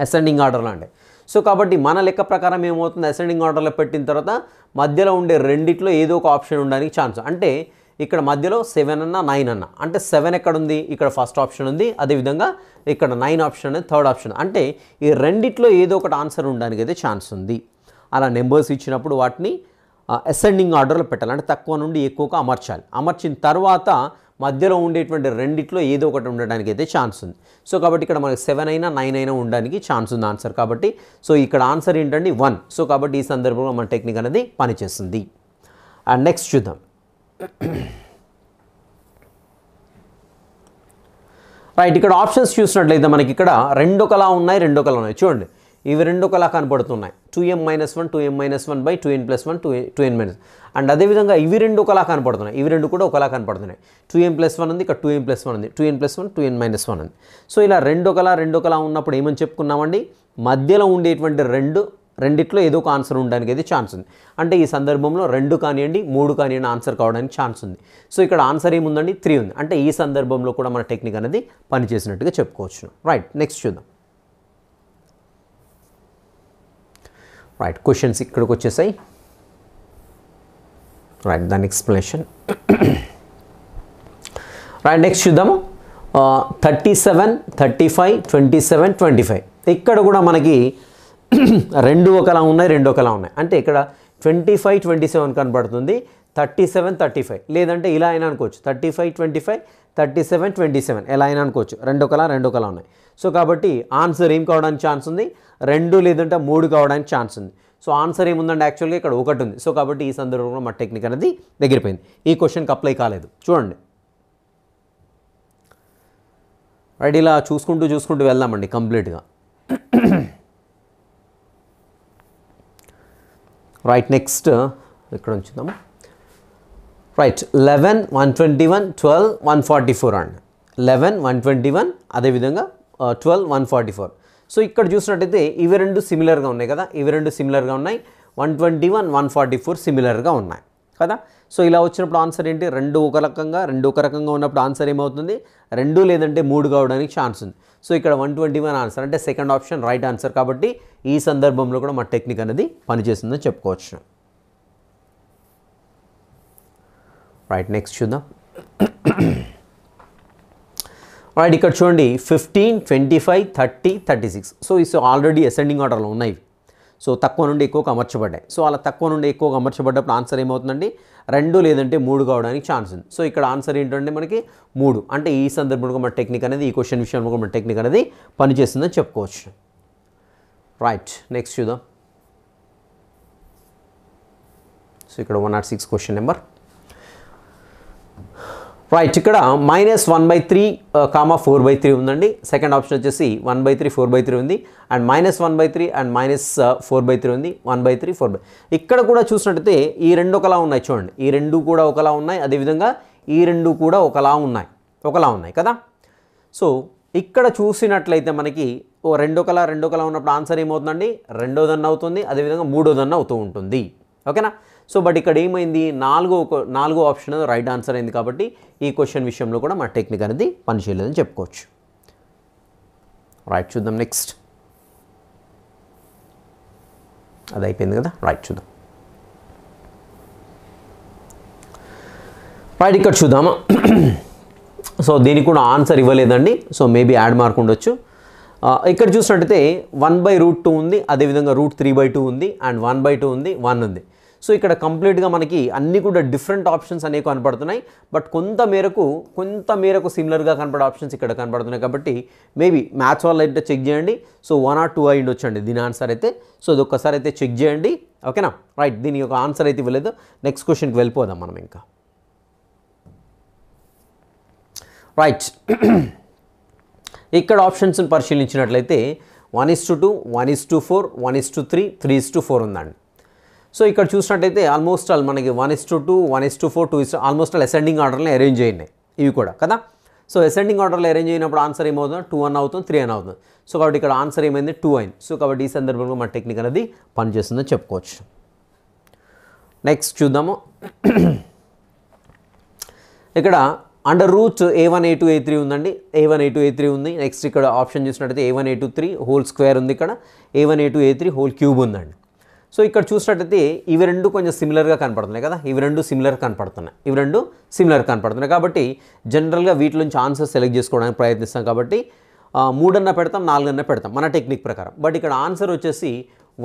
అసెండింగ్ ఆర్డర్లో అంటే. సో కాబట్టి మన లెక్క ప్రకారం ఏమవుతుంది, అసెండింగ్ ఆర్డర్లో పెట్టిన తర్వాత మధ్యలో ఉండే రెండిట్లో ఏదో ఒక ఆప్షన్ ఉండడానికి ఛాన్స్. అంటే ఇక్కడ మధ్యలో 7 అన్న 9 అన్న, అంటే 7 ఎక్కడ ఉంది, ఇక్కడ ఫస్ట్ ఆప్షన్ ఉంది, అదేవిధంగా ఇక్కడ 9 ఆప్షన్ అనేది థర్డ్ ఆప్షన్. అంటే ఈ రెండిట్లో ఏదో ఒకటి ఆన్సర్ ఉండడానికి అయితే ఛాన్స్ ఉంది. అలా నెంబర్స్ ఇచ్చినప్పుడు వాటిని అసెండింగ్ ఆర్డర్లో పెట్టాలి, అంటే తక్కువ నుండి ఎక్కువగా అమర్చాలి. అమర్చిన తర్వాత మధ్యలో ఉండేటువంటి రెండిట్లో ఏదో ఒకటి ఉండడానికి అయితే ఛాన్స్ ఉంది. సో కాబట్టి ఇక్కడ మనకి 7 అయినా 9 అయినా ఉండడానికి ఛాన్స్ ఉంది ఆన్సర్. కాబట్టి సో ఇక్కడ ఆన్సర్ ఏంటంటే 1. సో కాబట్టి ఈ సందర్భంలో మన టెక్నిక్ అనేది పనిచేస్తుంది. అండ్ నెక్స్ట్ చూద్దాం. రైట్, ఇక్కడ ఆప్షన్స్ చూసినట్లయితే మనకి ఇక్కడ రెండు ఒకలా ఉన్నాయి, రెండు ఒకలా ఉన్నాయి. చూడండి, ఇవి రెండు ఒకలా కనపడుతున్నాయి. 2m - 1 2m - 1 by 2n + 1 2n - and అదేవిధంగా ఇవి రెండు ఒకలా కనపడుతున్నాయి, ఇవి రెండు కూడా ఒకలా కనపడుతున్నాయి. 2m + 1 ఉంది, ఇక్కడ 2m + 1 ఉంది, 2n + 1 2n - 1 ఉంది. సో ఇలా రెండు ఒకలా ఉన్నప్పుడు ఏమని చెప్పుకున్నామండి, మధ్యలో ఉండేటువంటి రెండిట్లో ఏదో ఒక ఆన్సర్ ఉండడానికి అయితే ఛాన్స్ ఉంది. అంటే ఈ సందర్భంలో 2 కానివ్వండి 3 కానివ్వండి ఆన్సర్ కావడానికి ఛాన్స్ ఉంది. సో ఇక్కడ ఆన్సర్ ఏముందండి 3 ఉంది. అంటే ఈ సందర్భంలో కూడా మన టెక్నిక్ అనేది పనిచేసినట్టుగా చెప్పుకోవచ్చు. రైట్, నెక్స్ట్ చూద్దాం. రైట్, క్వశ్చన్స్ ఇక్కడికి వచ్చేసాయి. రైట్, దాని ఎక్స్ప్లెనేషన్. రైట్, నెక్స్ట్ చూద్దాము. 37 35 27 25 ఇక్కడ కూడా మనకి రెండు ఒకలా ఉన్నాయి, రెండు ఒకలా ఉన్నాయి. అంటే ఇక్కడ 25 27 కనబడుతుంది, 37 35, లేదంటే ఇలా అయినా అనుకోవచ్చు 35 25 37 27 ఎలా అయినా అనుకోవచ్చు. రెండు ఒకలా ఉన్నాయి. సో కాబట్టి ఆన్సర్ ఏం కావడానికి ఛాన్స్ ఉంది, 2 లేదంటే 3 కావడానికి ఛాన్స్ ఉంది. సో ఆన్సర్ ఏముందంటే యాక్చువల్గా ఇక్కడ 1 ఉంది. సో కాబట్టి ఈ సందర్భంలో మా టెక్నిక్ అనేది దగ్గరిపోయింది. ఈ క్వశ్చన్కి అప్లై కాలేదు. చూడండి, రైట్, ఇలా చూసుకుంటూ వెళ్దామండి కంప్లీట్గా. రైట్, నెక్స్ట్ ఇక్కడ ఉంచుదాము. రైట్, 11 121 12 144 అండి. 11 121 అదేవిధంగా 12 144. సో ఇక్కడ చూసినట్టయితే ఇవి రెండు సిమిలర్గా ఉన్నాయి కదా, ఇవి రెండు సిమిలర్గా ఉన్నాయి. 121 144 సిమిలర్గా ఉన్నాయి కదా. సో ఇలా వచ్చినప్పుడు ఆన్సర్ ఏంటి, రెండు ఒక రకంగా ఉన్నప్పుడు ఆన్సర్ ఏమవుతుంది, 2 లేదంటే 3 కావడానికి ఛాన్స్ ఉంది. సో ఇక్కడ 121 ఆన్సర్, అంటే సెకండ్ ఆప్షన్ రైట్ ఆన్సర్. కాబట్టి ఈ సందర్భంలో కూడా మా టెక్నిక్ అనేది పనిచేస్తుందని చెప్పుకోవచ్చు. రైట్, నెక్స్ట్ చూద్దాం. రైట్, ఇక్కడ చూడండి 15 25 30 36. సో ఇది ఆల్రెడీ అసెండింగ్ ఆర్డర్లో ఉన్నాయి. సో తక్కువ నుండి ఎక్కువగా అమర్చబడ్డాయి. సో అలా తక్కువ నుండి ఎక్కువగా అమర్చబడ్డప్పుడు ఆన్సర్ ఏమవుతుందండి, 2 లేదంటే 3 కావడానికి ఛాన్స్ ఉంది. సో ఇక్కడ ఆన్సర్ ఏంటంటే మనకి 3. అంటే ఈ సందర్భంలో మన టెక్నిక్ అనేది, ఈ క్వశ్చన్ విషయంలో మన టెక్నిక్ అనేది పనిచేస్తుందని చెప్పుకోవచ్చు. రైట్, నెక్స్ట్ చూద్దాం. సో ఇక్కడ 106 క్వశ్చన్ నెంబర్. రైట్, ఇక్కడ -1/3 4/3 ఉందండి. సెకండ్ ఆప్షన్ వచ్చేసి 1/3 4/3 ఉంది, అండ్ -1/3 అండ్ -4/3 ఉంది, 1/3 4/3. ఇక్కడ కూడా చూసినట్టయితే ఈ రెండు ఒకలా ఉన్నాయి. చూడండి, ఈ రెండు కూడా ఒకలా ఉన్నాయి, అదేవిధంగా ఈ రెండు కూడా ఒకలా ఉన్నాయి కదా. సో ఇక్కడ చూసినట్లయితే మనకి రెండు ఒకలా ఉన్నప్పుడు ఆన్సర్ ఏమవుతుందండి, రెండోదన్న అవుతుంది, అదేవిధంగా మూడోదన్న అవుతూ ఉంటుంది. ఓకేనా. సో బట్ ఇక్కడ ఏమైంది, నాలుగో ఆప్షన్ రైట్ ఆన్సర్ అయింది. కాబట్టి ఈ క్వశ్చన్ విషయంలో కూడా మన టెక్నిక్ అనేది పనిచేయలేదని చెప్పుకోవచ్చు. రైట్, చూద్దాం నెక్స్ట్. అది అయిపోయింది కదా. రైట్, చూద్దాం. రైట్, ఇక్కడ చూద్దామా. సో దీనికి కూడా ఆన్సర్ ఇవ్వలేదండి. సో మేబీ యాడ్ మార్క్ ఉండొచ్చు. ఇక్కడ చూసినట్టయితే 1/√2 ఉంది, అదేవిధంగా √3/2 ఉంది, అండ్ 1/2 ఉంది, 1 ఉంది. సో ఇక్కడ కంప్లీట్గా మనకి అన్నీ కూడా డిఫరెంట్ ఆప్షన్స్ అనేవి కనపడుతున్నాయి. బట్ కొంత మేరకు సిమిలర్గా కనపడే ఆప్షన్స్ ఇక్కడ కనపడుతున్నాయి. కాబట్టి మేబీ మ్యాథ్స్ వాళ్ళు అయితే చెక్ చేయండి. సో 1 or 2 అయి ఉండొచ్చండి దీని ఆన్సర్ అయితే. సో ఇది ఒక్కసారి అయితే చెక్ చేయండి. ఓకేనా. రైట్, దీని యొక్క ఆన్సర్ అయితే ఇవ్వలేదు. నెక్స్ట్ క్వశ్చన్కి వెళ్ళిపోదాం మనం ఇంకా. రైట్, ఇక్కడ ఆప్షన్స్ని పరిశీలించినట్లయితే 1:2 1:4 1:3 3:4 ఉందండి. సో ఇక్కడ చూసినట్టయితే ఆల్మోస్ట్ ఆల్ మనకి 1:2 1:4 2 ఆల్మోస్ట్ ఆల్ అసెండింగ్ ఆర్డర్ని అరేంజ్ అయినాయి ఇవి కూడా కదా. సో అసెండింగ్ ఆర్డర్లో అరేంజ్ అయినప్పుడు ఆన్సర్ ఏమవుతుంది 2 అని అవుతుంది 3 అని అవుతుంది. సో కాబట్టి ఇక్కడ ఆన్సర్ ఏమైంది 2 అయింది. సో కాబట్టి ఈ సందర్భంలో మన టెక్నిక్ అనేది పనిచేస్తుందని చెప్పుకోవచ్చు. నెక్స్ట్ చూద్దాము. ఇక్కడ under root a1 a2 a3 ఉందండి. a1 a2 a3 ఉంది. నెక్స్ట్ ఇక్కడ ఆప్షన్ చూసినట్టయితే a1 a2 3 హోల్ స్క్వేర్ ఉంది. ఇక్కడ a1 a2 a3 whole cube ఉందండి. సో ఇక్కడ చూసినట్టయితే ఇవి రెండు కొంచెం సిమిలర్గా కనపడుతున్నాయి కదా, ఇవి రెండు సిమిలర్ కనపడుతున్నాయి కాబట్టి జనరల్గా వీటి నుంచి ఆన్సర్ సెలెక్ట్ చేసుకోవడానికి ప్రయత్నిస్తాం. కాబట్టి 3 అన్న పెడతాం, 4 అన్న పెడతాం మన టెక్నిక్ ప్రకారం. బట్ ఇక్కడ ఆన్సర్ వచ్చేసి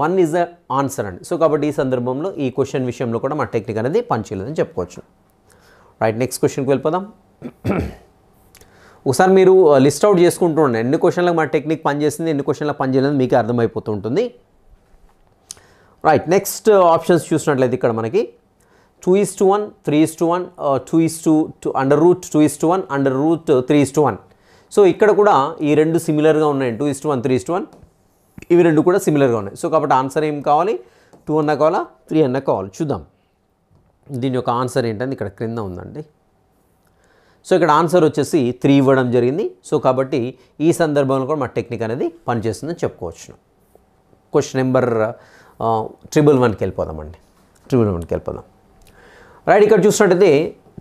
1 ఈజ్ ద ఆన్సర్ అండి. సో కాబట్టి ఈ సందర్భంలో ఈ క్వశ్చన్ విషయంలో కూడా మన టెక్నిక్ అనేది పనిచేయలేదని చెప్పుకోవచ్చు. రైట్, నెక్స్ట్ క్వశ్చన్కి వెళ్ళిపోదాం. ఒకసారి మీరు లిస్ట్ అవుట్ చేసుకుంటూ ఉండండి, ఎన్ని క్వశ్చన్లకు మన టెక్నిక్ పనిచేస్తుంది, ఎన్ని క్వశ్చన్లకు పనిచేయలేదు మీకు అర్థమైపోతూ ఉంటుంది. రైట్, నెక్స్ట్ ఆప్షన్స్ చూసినట్లయితే ఇక్కడ మనకి 2:1, 3:1, 2:2, under root 2:1, under root 3:1. So ఇక్కడ కూడా ఈ రెండు సిమిలర్గా ఉన్నాయి, 2:1, 3:1 ఇవి రెండు కూడా సిమిలర్గా ఉన్నాయి. సో కాబట్టి ఆన్సర్ ఏం కావాలి, 2 అన్న కావాలా 3 అన్న కావాలి. చూద్దాం దీని యొక్క ఆన్సర్ ఏంటని ఇక్కడ క్రింద ఉందండి. సో ఇక్కడ ఆన్సర్ వచ్చేసి 3 ఇవ్వడం జరిగింది. సో కాబట్టి ఈ సందర్భంలో కూడా మా టెక్నిక్ అనేది పనిచేస్తుందని చెప్పుకోవచ్చు. క్వశ్చన్ నెంబర్ 111కి వెళ్ళిపోదామండి. 111కి వెళ్ళిపోదాం. రైట్, ఇక్కడ చూసినట్టయితే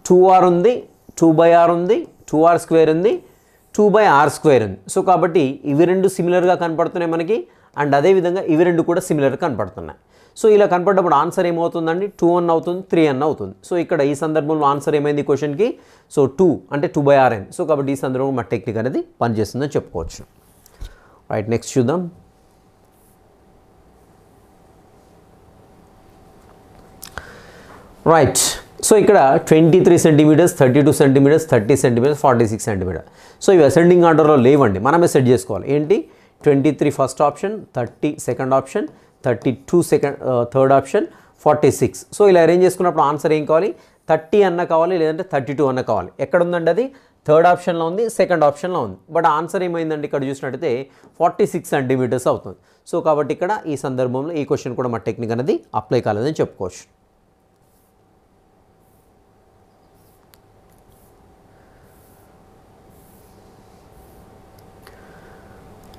2r ఉంది, 2/r ఉంది, 2r స్క్వేర్ ఉంది, 2/r స్క్వేర్ ఉంది. సో కాబట్టి ఇవి రెండు సిమిలర్గా కనపడుతున్నాయి మనకి, అండ్ అదేవిధంగా ఇవి రెండు కూడా సిమిలర్గా కనపడుతున్నాయి. సో ఇలా కనపడ్డప్పుడు ఆన్సర్ ఏమవుతుందండి 2 అన్న అవుతుంది 3 అన్న అవుతుంది. సో ఇక్కడ ఈ సందర్భంలో ఆన్సర్ ఏమైంది క్వశ్చన్కి, సో 2 అంటే 2/r అయింది. సో కాబట్టి ఈ సందర్భంలో మా టెక్నిక్ అనేది పనిచేస్తుందని చెప్పుకోవచ్చు. రైట్, నెక్స్ట్ చూద్దాం. రైట్, సో ఇక్కడ 23 centimetres, 32 centimetres, 30 centimetres, 46 centimetre. So ఇవి అసెండింగ్ ఆర్డర్లో లేవండి, మనమే సెట్ చేసుకోవాలి. ఏంటి 23 first option, 30 second option, 32 third option, 46. So ఇలా అరేంజ్ చేసుకున్నప్పుడు ఆన్సర్ ఏం కావాలి, 30 అన్న కావాలి లేదంటే 32 అన్న కావాలి. ఎక్కడ ఉందండి అది, థర్డ్ ఆప్షన్లో ఉంది, సెకండ్ ఆప్షన్లో ఉంది. బట్ ఆన్సర్ ఏమైందండి ఇక్కడ చూసినట్టయితే 46 సెంటీమీటర్స్ అవుతుంది. సో కాబట్టి ఇక్కడ ఈ సందర్భంలో ఈ క్వశ్చన్ కూడా మా టెక్నిక్ అనేది అప్లై కాలేదని చెప్పుకోవచ్చు.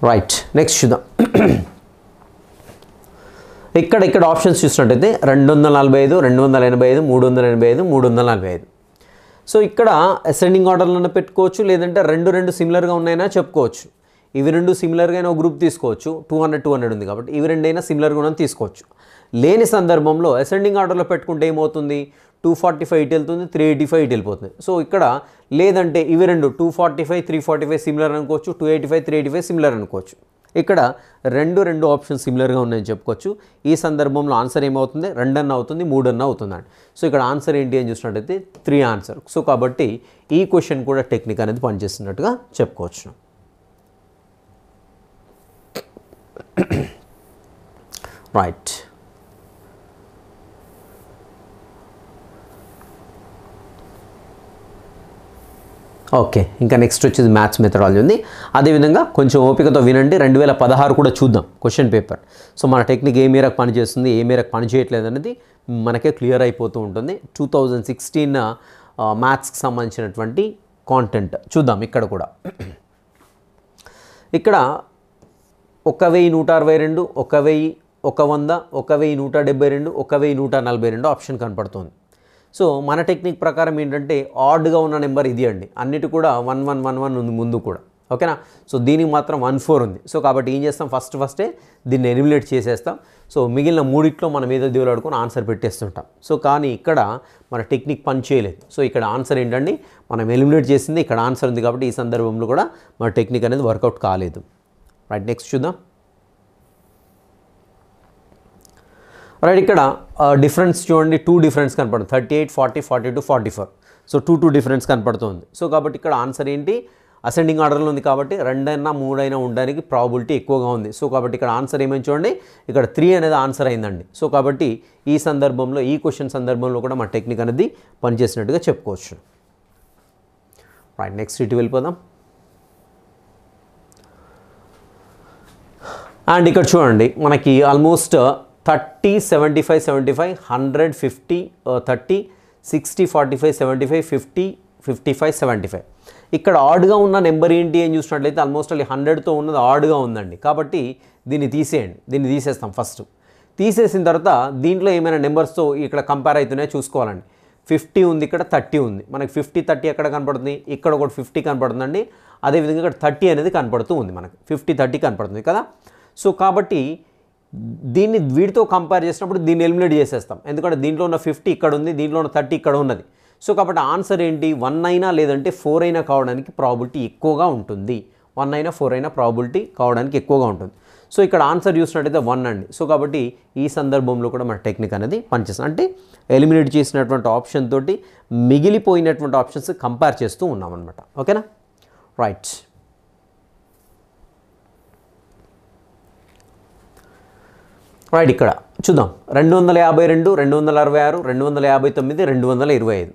రైట్, నెక్స్ట్ చూద్దాం. ఇక్కడ ఆప్షన్స్ చూసినట్టయితే 245, 285, 385, 345. సో ఇక్కడ అసెండింగ్ ఆర్డర్లోనే పెట్టుకోవచ్చు, లేదంటే రెండు సిమిలర్గా ఉన్నాయన్నా చెప్పుకోవచ్చు. ఇవి రెండు సిమిలర్గా అయినా ఒక గ్రూప్ తీసుకోవచ్చు, 200, 200 ఉంది కాబట్టి ఇవి రెండైనా సిమిలర్గా ఉన్న తీసుకోవచ్చు. లేని సందర్భంలో అసెండింగ్ ఆర్డర్లో పెట్టుకుంటే ఏమవుతుంది, 245 ఇటు వెళ్తుంది, 385 ఇటు వెళ్ళిపోతుంది. సో ఇక్కడ లేదంటే ఇవి రెండు 245, 345 సిమిలర్ అనుకోవచ్చు, 285, 385 సిమిలర్ అనుకోవచ్చు. ఇక్కడ రెండు ఆప్షన్ సిమిలర్గా ఉన్నాయని చెప్పుకోవచ్చు. ఈ సందర్భంలో ఆన్సర్ ఏమవుతుంది, 2 అన్న అవుతుంది, 3 అన్న అవుతుందండి. సో ఇక్కడ ఆన్సర్ ఏంటి అని చూసినట్టయితే 3 ఆన్సర్. సో కాబట్టి ఈ క్వశ్చన్ కూడా టెక్నిక్ అనేది పనిచేస్తున్నట్టుగా చెప్పుకోవచ్చు. రైట్, ఓకే, ఇంకా నెక్స్ట్ వచ్చేది మ్యాథ్స్ మెథడాలజీ ఉంది. అదేవిధంగా కొంచెం ఓపికతో వినండి, 2016 కూడా చూద్దాం క్వశ్చన్ పేపర్. సో మన టెక్నిక్ ఏ మేరకు పనిచేస్తుంది, ఏ మేరకు పనిచేయట్లేదు అనేది మనకే క్లియర్ అయిపోతూ ఉంటుంది. 2016 మ్యాథ్స్కి సంబంధించినటువంటి కాంటెంట్ చూద్దాం. ఇక్కడ కూడా ఇక్కడ 1162, 1000, 100, 1172, 1142 ఆప్షన్ కనపడుతుంది. సో మన టెక్నిక్ ప్రకారం ఏంటంటే ఆడ్గా ఉన్న నెంబర్ ఇది అండి, అన్నిటి కూడా 1111 ఉంది ముందు కూడా, ఓకేనా. సో దీనికి మాత్రం 14 ఉంది. సో కాబట్టి ఏం చేస్తాం, ఫస్టే దీన్ని ఎలిమినేట్ చేసేస్తాం. సో మిగిలిన మూడిట్లో మనం ఏదో దేవులాడుకొని ఆన్సర్ పెట్టేస్తుంటాం. సో కానీ ఇక్కడ మన టెక్నిక్ పని చేయలేదు. సో ఇక్కడ ఆన్సర్ ఏంటండి, మనం ఎలిమినేట్ చేసింది, ఇక్కడ ఆన్సర్ ఉంది కాబట్టి ఈ సందర్భంలో కూడా మన టెక్నిక్ అనేది వర్కౌట్ కాలేదు. రైట్, నెక్స్ట్ చూద్దాం. రైట్, ఇక్కడ డిఫరెన్స్ చూడండి, 2 డిఫరెన్స్ కనపడుతుంది, 38, 40, 42, 44. సో 2 డిఫరెన్స్ కనపడుతుంది. సో కాబట్టి ఇక్కడ ఆన్సర్ ఏంటి, అసెండింగ్ ఆర్డర్లో ఉంది కాబట్టి 2 అయినా 3 అయినా ఉండడానికి ప్రాబిలిటీ ఎక్కువగా ఉంది. సో కాబట్టి ఇక్కడ ఆన్సర్ ఏమని చూడండి, ఇక్కడ 3 అనేది ఆన్సర్ అయిందండి. సో కాబట్టి ఈ సందర్భంలో ఈ క్వశ్చన్ సందర్భంలో కూడా మన టెక్నిక్ అనేది పనిచేసినట్టుగా చెప్పుకోవచ్చు. రైట్, నెక్స్ట్ ఇటు వెళ్ళిపోదాం. అండ్ ఇక్కడ చూడండి మనకి ఆల్మోస్ట్ 30, 75, 75, 100, 50, 30, 60, 45, 75, 50, 55, 75. ఇక్కడ ఆడ్గా ఉన్న నెంబర్ ఏంటి అని చూసినట్లయితే ఆల్మోస్ట్ అది 100తో ఉన్నది ఆడ్గా ఉందండి. కాబట్టి దీన్ని తీసేయండి, దీన్ని తీసేస్తాం ఫస్ట్. తీసేసిన తర్వాత దీంట్లో ఏమైనా నెంబర్స్తో ఇక్కడ కంపేర్ అవుతున్నాయో చూసుకోవాలండి. 50 ఉంది, ఇక్కడ 30 ఉంది. మనకి 50, 30 ఎక్కడ కనపడుతుంది? ఇక్కడ ఒకటి 50 కనపడుతుందండి. అదేవిధంగా ఇక్కడ 30 అనేది కనపడుతూ ఉంది, మనకి 50, 30 కనపడుతుంది కదా. సో కాబట్టి దీన్ని వీటితో కంపేర్ చేసినప్పుడు దీన్ని ఎలిమినేట్ చేసేస్తాం. ఎందుకంటే దీంట్లో ఉన్న 50 ఇక్కడ ఉంది, దీంట్లో ఉన్న 30 ఇక్కడ ఉన్నది. సో కాబట్టి ఆన్సర్ ఏంటి? 1 అయినా లేదంటే 4 అయినా కావడానికి ప్రాబిలిటీ ఎక్కువగా ఉంటుంది. 1 అయినా 4 అయినా ప్రాబిలిటీ కావడానికి ఎక్కువగా ఉంటుంది. సో ఇక్కడ ఆన్సర్ చూసినట్టయితే 1 అండి. సో కాబట్టి ఈ సందర్భంలో కూడా మన టెక్నిక్ అనేది పనిచేస్తుంది. అంటే ఎలిమినేట్ చేసినటువంటి ఆప్షన్ తోటి మిగిలిపోయినటువంటి ఆప్షన్స్ కంపేర్ చేస్తూ ఉన్నాం అనమాట. ఓకేనా? రైట్. రైట్, ఇక్కడ చూద్దాం. 252, 266, 259, 225.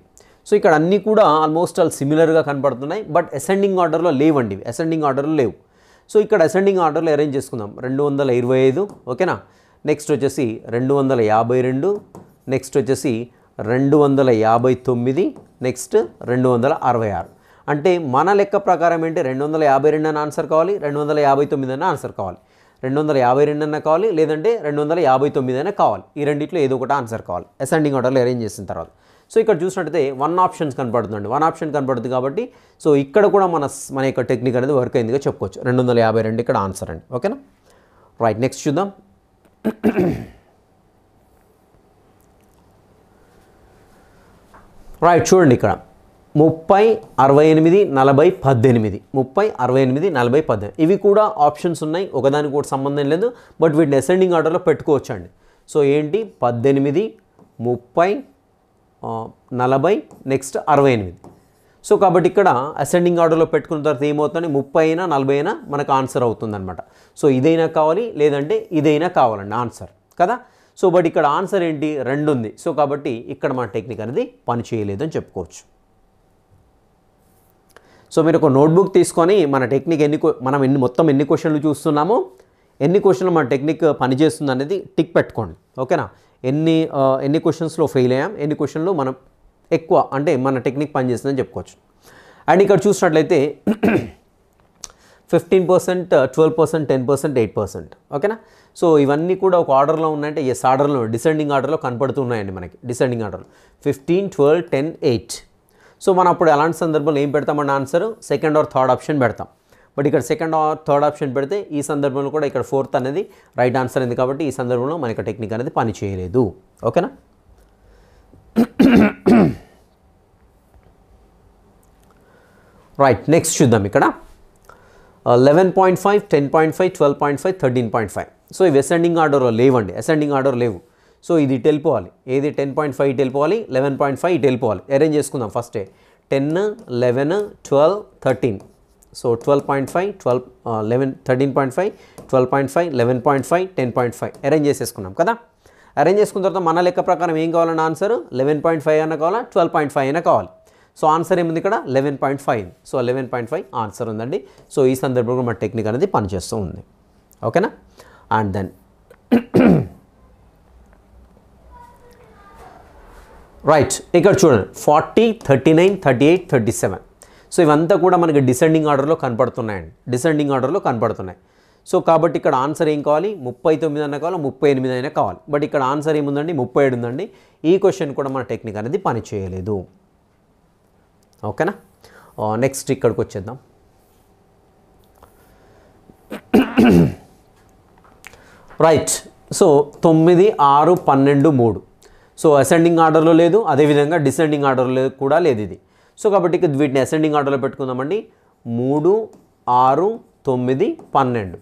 సో ఇక్కడ అన్నీ కూడా ఆల్మోస్ట్ ఆల్ సిమిలర్గా కనపడుతున్నాయి. బట్ అసెండింగ్ ఆర్డర్లో లేవండి, అసెండింగ్ ఆర్డర్లో లేవు. సో ఇక్కడ అసెండింగ్ ఆర్డర్లో అరేంజ్ చేసుకుందాం. 225, ఓకేనా. నెక్స్ట్ వచ్చేసి 252, నెక్స్ట్ వచ్చేసి 259, నెక్స్ట్ 266. అంటే మన లెక్క ప్రకారం ఏంటి? 252 అని ఆన్సర్ కావాలి, 259 అని ఆన్సర్ కావాలి. 252 అన్న కావాలి, లేదంటే 259 అయినా కావాలి. ఈ రెండిట్లో ఏదో ఒకటి ఆన్సర్ కావాలి అసెండింగ్ ఆర్డర్లో అరేంజ్ చేసిన తర్వాత. సో ఇక్కడ చూసినట్టయితే 1 ఆప్షన్స్ కనపడుతుందండి, 1 ఆప్షన్ కనపడుతుంది. కాబట్టి సో ఇక్కడ కూడా మన యొక్క టెక్నిక్ అనేది వర్క్ అయిందిగా చెప్పుకోవచ్చు. 252 ఇక్కడ ఆన్సర్ అండి. ఓకేనా? రైట్, నెక్స్ట్ చూద్దాం. రైట్, చూడండి ఇక్కడ 30, 68, 40, 18. 30, 68, 40, 18 ఇవి కూడా ఆప్షన్స్ ఉన్నాయి, ఒకదానికి కూడా సంబంధం లేదు. బట్ వీటిని అసెండింగ్ ఆర్డర్లో పెట్టుకోవచ్చు అండి. సో ఏంటి? 18, 30, 40, నెక్స్ట్ 68. సో కాబట్టి ఇక్కడ అసెండింగ్ ఆర్డర్లో పెట్టుకున్న తర్వాత ఏమవుతుంది? 30 అయినా 40 అయినా మనకు ఆన్సర్ అవుతుందన్నమాట. సో ఇదైనా కావాలి, లేదంటే ఇదైనా కావాలండి ఆన్సర్ కదా. సో బట్ ఇక్కడ ఆన్సర్ ఏంటి? 2 ఉంది. సో కాబట్టి ఇక్కడ మన టెక్నిక్ అనేది పని చేయలేదు అని చెప్పుకోవచ్చు. సో మీరు ఒక నోట్బుక్ తీసుకొని మన టెక్నిక్ మొత్తం ఎన్ని క్వశ్చన్లు చూస్తున్నామో, ఎన్ని క్వశ్చన్లు మన టెక్నిక్ పనిచేస్తుంది అనేది టిక్ పెట్టుకోండి. ఓకేనా? ఎన్ని క్వశ్చన్స్లో ఫెయిల్ అయ్యాం, ఎన్ని క్వశ్చన్లు మనం ఎక్కువ అంటే మన టెక్నిక్ పనిచేస్తుందని చెప్పుకోవచ్చు. అండ్ ఇక్కడ చూసినట్లయితే 15%, 12%, 10%, 8%. ఓకేనా? సో ఇవన్నీ కూడా ఒక ఆర్డర్లో ఉన్నాయంటే ఎస్ ఆర్డర్లో డిసెండింగ్ ఆర్డర్లో కనపడుతున్నాయండి మనకి. డిసెండింగ్ ఆర్డర్లో 15, 12, 10, 8. సో మనం అప్పుడు అలాంటి సందర్భంలో ఏం పెడతామన్న answer? Second or third option పెడతాం. బట్ ఇక్కడ సెకండ్ ఆర్ థర్డ్ ఆప్షన్ పెడితే ఈ సందర్భంలో కూడా ఇక్కడ 4th అనేది రైట్ ఆన్సర్ అయింది. కాబట్టి ఈ సందర్భంలో మనకి టెక్నిక్ అనేది పని చేయలేదు. ఓకేనా? రైట్, నెక్స్ట్ చూద్దాం. ఇక్కడ 11.5, 10.5, 12.5, 13.5. సో ఇవి అసెండింగ్ ఆర్డర్లో లేవండి, అసెండింగ్ ఆర్డర్ లేవు. సో ఇది ఇటు వెళ్ళిపోవాలి. ఏది? 10.5 ఇటు వెళ్ళిపోవాలి, 11.5 ఇటు వెళ్ళిపోవాలి. అరేంజ్ చేసుకుందాం ఫస్టే. 10, 11, 12, 13. సో 12.5, 12, 11, 13.5, 12.5, 11.5, 10.5 అరేంజ్ చేసేసుకున్నాం కదా. అరేంజ్ చేసుకున్న తర్వాత మన లెక్క ప్రకారం ఏం కావాలన్న ఆన్సర్? 11.5 అయినా కావాలా, 12.5 అయినా కావాలి. సో ఆన్సర్ ఏముంది ఇక్కడ? 11.5. సో 11.5 ఆన్సర్ ఉందండి. సో ఈ సందర్భంలో మన టెక్నిక్ అనేది పనిచేస్తూ ఉంది. ఓకేనా? అండ్ దెన్ రైట్, ఇక్కడ చూడండి 40, 39, 38, 37. సో ఇవంతా కూడా మనకి డిసెండింగ్ ఆర్డర్లో కనపడుతున్నాయండి, డిసెండింగ్ ఆర్డర్లో కనపడుతున్నాయి. సో కాబట్టి ఇక్కడ ఆన్సర్ ఏం కావాలి? 39 అయినా కావాలి, 38 అయినా కావాలి. బట్ ఇక్కడ ఆన్సర్ ఏముందండి? 37 ఉందండి. ఈ క్వశ్చన్ కూడా మన టెక్నిక్ అనేది పని చేయలేదు. ఓకేనా? నెక్స్ట్ ఇక్కడికి వచ్చేద్దాం. Right, so 9, 6, 12, 3. సో అసెండింగ్ ఆర్డర్లో లేదు, అదేవిధంగా డిసెండింగ్ ఆర్డర్లో కూడా లేదు ఇది. సో కాబట్టి వీటిని అసెండింగ్ ఆర్డర్లో పెట్టుకుందామండి. 3, 6, 9, 12.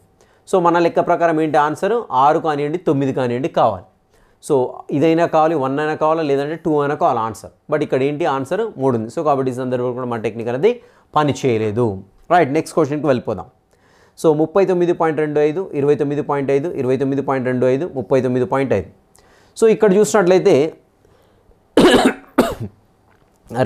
సో మన లెక్క ప్రకారం ఏంటి ఆన్సర్? 6 కానివ్వండి, 9 కానివ్వండి కావాలి. సో ఇదైనా కావాలి, 1 అయినా కావాలి, లేదంటే 2 అయినా కావాలి ఆన్సర్. బట్ ఇక్కడ ఏంటి ఆన్సర్? 3 ఉంది. సో కాబట్టి ఈ సందర్భంలో కూడా మన టెక్నిక్ అనేది పని చేయలేదు. రైట్, నెక్స్ట్ క్వశ్చన్కి వెళ్ళిపోదాం. సో 39.25, 29.5, 29.25, 39.5. సో ఇక్కడ చూసినట్లయితే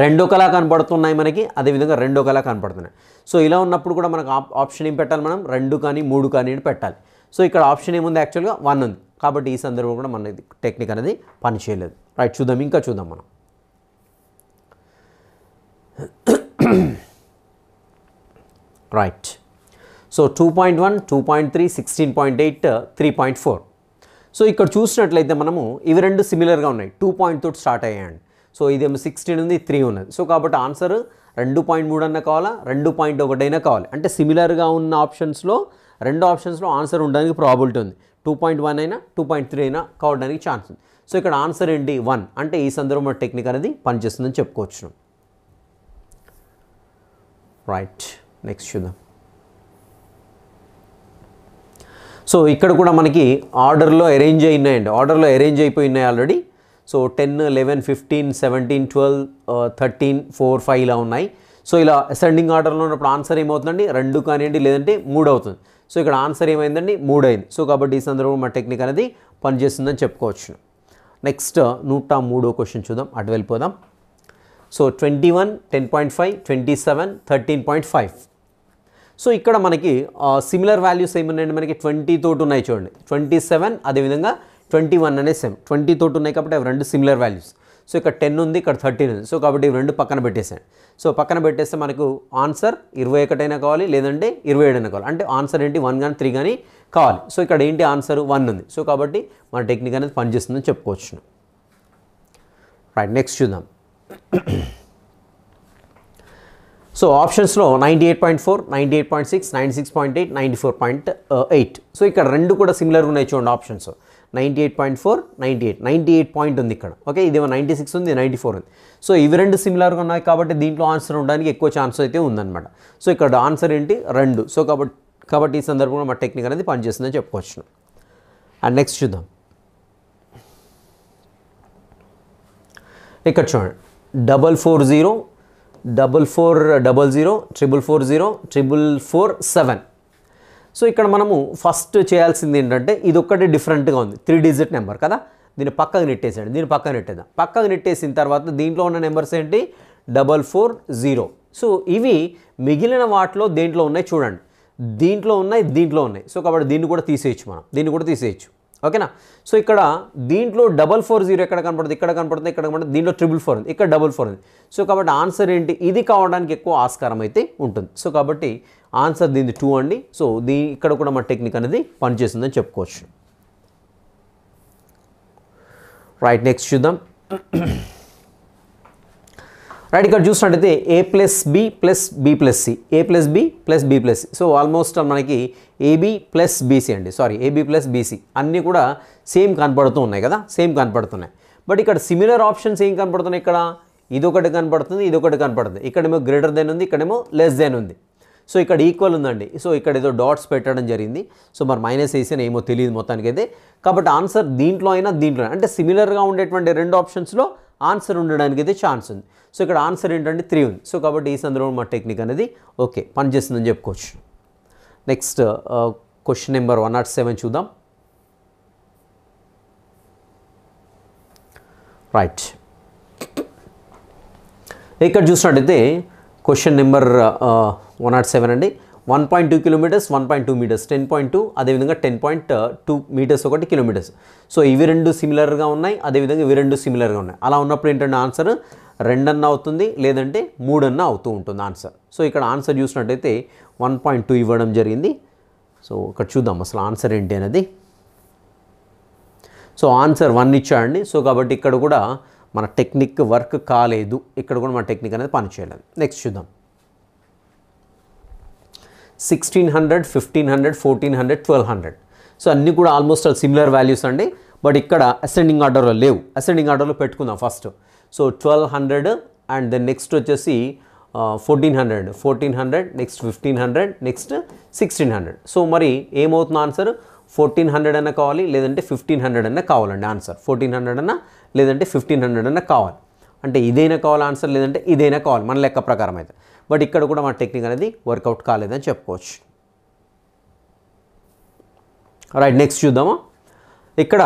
రెండు ఒకలా కనపడుతున్నాయి మనకి, అదేవిధంగా రెండు ఒకలా కనపడుతున్నాయి. సో ఇలా ఉన్నప్పుడు కూడా మనకు ఆప్షన్ ఏం పెట్టాలి? మనం 2 కానీ 3 కానీ పెట్టాలి. సో ఇక్కడ ఆప్షన్ ఏముంది? యాక్చువల్గా 1 ఉంది. కాబట్టి ఈ సందర్భంలో కూడా మన టెక్నిక్ అనేది పని చేయలేదు. రైట్, చూద్దాం, ఇంకా చూద్దాం మనం. రైట్. సో 2.1, 2.3, 16.8, 3.4. సో ఇక్కడ చూసినట్లయితే మనము ఇవి రెండు సిమిలర్గా ఉన్నాయి, 2 పాయింట్తో స్టార్ట్ అయ్యాయండి. సో ఇదేమో 16 ఉంది, 3 ఉన్నది. సో కాబట్టి ఆన్సర్ 2.3 అన్న కావాలా, 2.1 అయినా కావాలి. అంటే సిమిలర్గా ఉన్న ఆప్షన్స్లో రెండు ఆప్షన్స్లో ఆన్సర్ ఉండడానికి ప్రాబిలిటీ ఉంది. 2.1 అయినా 2.3 అయినా కావడానికి ఛాన్స్ ఉంది. సో ఇక్కడ ఆన్సర్ ఏంటి 1. అంటే ఈ సందర్భంలో టెక్నిక్ అనేది పనిచేస్తుందని చెప్పుకోవచ్చు. రైట్, నెక్స్ట్ చూద్దాం. సో ఇక్కడ కూడా మనకి ఆర్డర్లో అరేంజ్ అయినాయండి, ఆర్డర్లో అరేంజ్ అయిపోయి ఉన్నాయి ఆల్రెడీ. సో 10, 11, 15, 17, 12, 13, 4, 5 ఇలా ఉన్నాయి. సో ఇలా అసెండింగ్ ఆర్డర్లో ఉన్నప్పుడు ఆన్సర్ ఏమవుతుందండి 2 కానివ్వండి, లేదంటే 3 అవుతుంది. సో ఇక్కడ ఆన్సర్ ఏమైందండి 3 అయింది. సో కాబట్టి ఈ సందర్భంలో మన టెక్నిక్ అనేది పనిచేస్తుందని చెప్పుకోవచ్చు. నెక్స్ట్ 103వ క్వశ్చన్ చూద్దాం, అటు వెళ్ళిపోదాం. సో 21, 10.5, 27, 13.5. సో ఇక్కడ మనకి సిమిలర్ వాల్యూస్ ఏమున్నాయండి, మనకి 20 తోటి ఉన్నాయి చూడండి, 27 అదేవిధంగా 21 అనే సేమ్ 20 తోటి ఉన్నాయి కాబట్టి అవి రెండు సిమిలర్ వాల్యూస్. సో ఇక్కడ 10 ఉంది, ఇక్కడ 13 ఉంది. సో కాబట్టి ఇవి రెండు పక్కన పెట్టేసాను. సో పక్కన పెట్టేస్తే మనకు ఆన్సర్ 21 అయినా కావాలి, లేదంటే 27 అయినా కావాలి. అంటే ఆన్సర్ ఏంటి 1 కానీ 3 కానీ కావాలి. సో ఇక్కడ ఏంటి ఆన్సర్ 1 ఉంది. సో కాబట్టి మన టెక్నిక్ అనేది పనిచేస్తుందని చెప్పుకోవచ్చు. రైట్, నెక్స్ట్ చూద్దాం. సో ఆప్షన్స్లో 98.4, 98.6, 96.8, 94.8. సో ఇక్కడ రెండు కూడా సిమిలర్గా ఉన్నాయి చూడండి ఆప్షన్స్. 98.4, 98 పాయింట్ ఉంది ఇక్కడ. ఓకే, ఇదేమో 96 ఉంది, 94 ఉంది. సో ఇవి రెండు సిమిలర్గా ఉన్నాయి కాబట్టి దీంట్లో ఆన్సర్ ఉండడానికి ఎక్కువ ఛాన్స్ అయితే ఉందన్నమాట. సో ఇక్కడ ఆన్సర్ ఏంటి 2. సో కాబట్టి ఈ సందర్భంలో మా టెక్నిక్ అనేది పనిచేస్తుందని చెప్పుకోవచ్చు. అండ్ నెక్స్ట్ చూద్దాం. ఇక్కడ చూడండి 440, 4400, 440, 447. సో ఇక్కడ మనము ఫస్ట్ చేయాల్సింది ఏంటంటే ఇది ఒక్కటి డిఫరెంట్గా ఉంది, 3 డిజిట్ నెంబర్ కదా. దీన్ని పక్కకు నెట్టేసాడు, దీన్ని పక్కకు నెట్టేద్దాం. పక్కకు నెట్టేసిన తర్వాత దీంట్లో ఉన్న నెంబర్స్ ఏంటి 440. సో ఇవి మిగిలిన వాటిలో దేంట్లో ఉన్నాయి చూడండి, దీంట్లో ఉన్నాయి, దీంట్లో ఉన్నాయి. సో కాబట్టి దీన్ని కూడా తీసేయచ్చు, మనం దీన్ని కూడా తీసేయచ్చు. ఓకేనా. సో ఇక్కడ దీంట్లో 440 ఎక్కడ కనపడుతుంది, ఇక్కడ కనపడుతుంది, ఇక్కడ కనపడుతుంది. దీంట్లో 444 ఉంది, ఇక్కడ 444 ఉంది. సో కాబట్టి ఆన్సర్ ఏంటి, ఇది కావడానికి ఎక్కువ ఆస్కారం అయితే ఉంటుంది. సో కాబట్టి ఆన్సర్ దీన్ని 2 అండి. సో ఇక్కడ కూడా మన టెక్నిక్ అనేది పనిచేస్తుందని చెప్పుకోవచ్చు. రైట్, నెక్స్ట్ చూద్దాం. రైట్, ఇక్కడ చూసినట్టయితే A + B + B + C, A + B + B + C. So almost మనకి AB + BC అండి, సారీ AB + BC అన్నీ కూడా సేమ్ కనపడుతూ ఉన్నాయి కదా, సేమ్ కనపడుతున్నాయి. బట్ ఇక్కడ సిమిలర్ ఆప్షన్స్ ఏం కనపడుతున్నాయి, ఇక్కడ ఇదొకటి కనపడుతుంది, ఇదొకటి కనపడుతుంది. ఇక్కడేమో గ్రేటర్ దెన్ ఉంది, ఇక్కడేమో లెస్ దెన్ ఉంది. సో ఇక్కడ ఈక్వల్ ఉందండి. సో ఇక్కడ ఏదో డాట్స్ పెట్టడం జరిగింది. సో మరి మైనస్ వేసిన ఏమో తెలియదు మొత్తానికి అయితే. కాబట్టి ఆన్సర్ దీంట్లో అయినా దీంట్లో, అంటే సిమిలర్గా ఉండేటువంటి రెండు ఆప్షన్స్లో ఆన్సర్ ఉండడానికి అయితే ఛాన్స్ ఉంది. సో ఇక్కడ ఆన్సర్ ఏంటంటే 3 ఉంది. సో కాబట్టి ఈ సందర్భంలో మా టెక్నిక్ అనేది ఓకే పనిచేస్తుందని చెప్పుకోవచ్చు. నెక్స్ట్ క్వశ్చన్ నెంబర్ 107 చూద్దాం. రైట్, ఇక్కడ చూసినట్టయితే క్వశ్చన్ నెంబర్ 107 అండి. 1.2 కిలోమీటర్స్, 1.2 మీటర్స్, 10.2 అదేవిధంగా 10.2 మీటర్స్, 1 కిలోమీటర్స్. సో ఇవి రెండు సిమిలర్గా ఉన్నాయి, అదేవిధంగా ఇవి రెండు సిమిలర్గా ఉన్నాయి. అలా ఉన్నప్పుడు ఏంటంటే ఆన్సర్ 2 అన్న అవుతుంది, లేదంటే 3 అన్న అవుతూ ఉంటుంది ఆన్సర్. సో ఇక్కడ ఆన్సర్ చూసినట్టయితే 1.2 ఇవ్వడం జరిగింది. సో ఇక్కడ చూద్దాం అసలు ఆన్సర్ ఏంటి అనేది. సో ఆన్సర్ 1 ఇచ్చాడండి. సో కాబట్టి ఇక్కడ కూడా మన టెక్నిక్ వర్క్ కాలేదు, ఇక్కడ కూడా మన టెక్నిక్ అనేది పనిచేయలేదు. నెక్స్ట్ చూద్దాం. 1600, 1500, 1400, 1200. సో అన్నీ కూడా ఆల్మోస్ట్ సిమిలర్ వాల్యూస్ అండి. బట్ ఇక్కడ అసెండింగ్ ఆర్డర్లో లేవు, అసెండింగ్ ఆర్డర్లో పెట్టుకుందాం first. So 1200 and then next వచ్చేసి 1400, నెక్స్ట్ 1500, నెక్స్ట్ 1600. సో మరి ఏమవుతుంది ఆన్సర్ 1400 అన్న కావాలి, లేదంటే 1500 అన్న కావాలండి ఆన్సర్. 1400 అన్న లేదంటే 1500 అన్న కావాలి. అంటే ఇదైనా కావాలి ఆన్సర్, లేదంటే ఇదైనా కావాలి మన లెక్క ప్రకారం అయితే. బట్ ఇక్కడ కూడా మన టెక్నిక్ అనేది వర్కౌట్ కాలేదని చెప్పుకోవచ్చు. రైట్, నెక్స్ట్ చూద్దామా. ఇక్కడ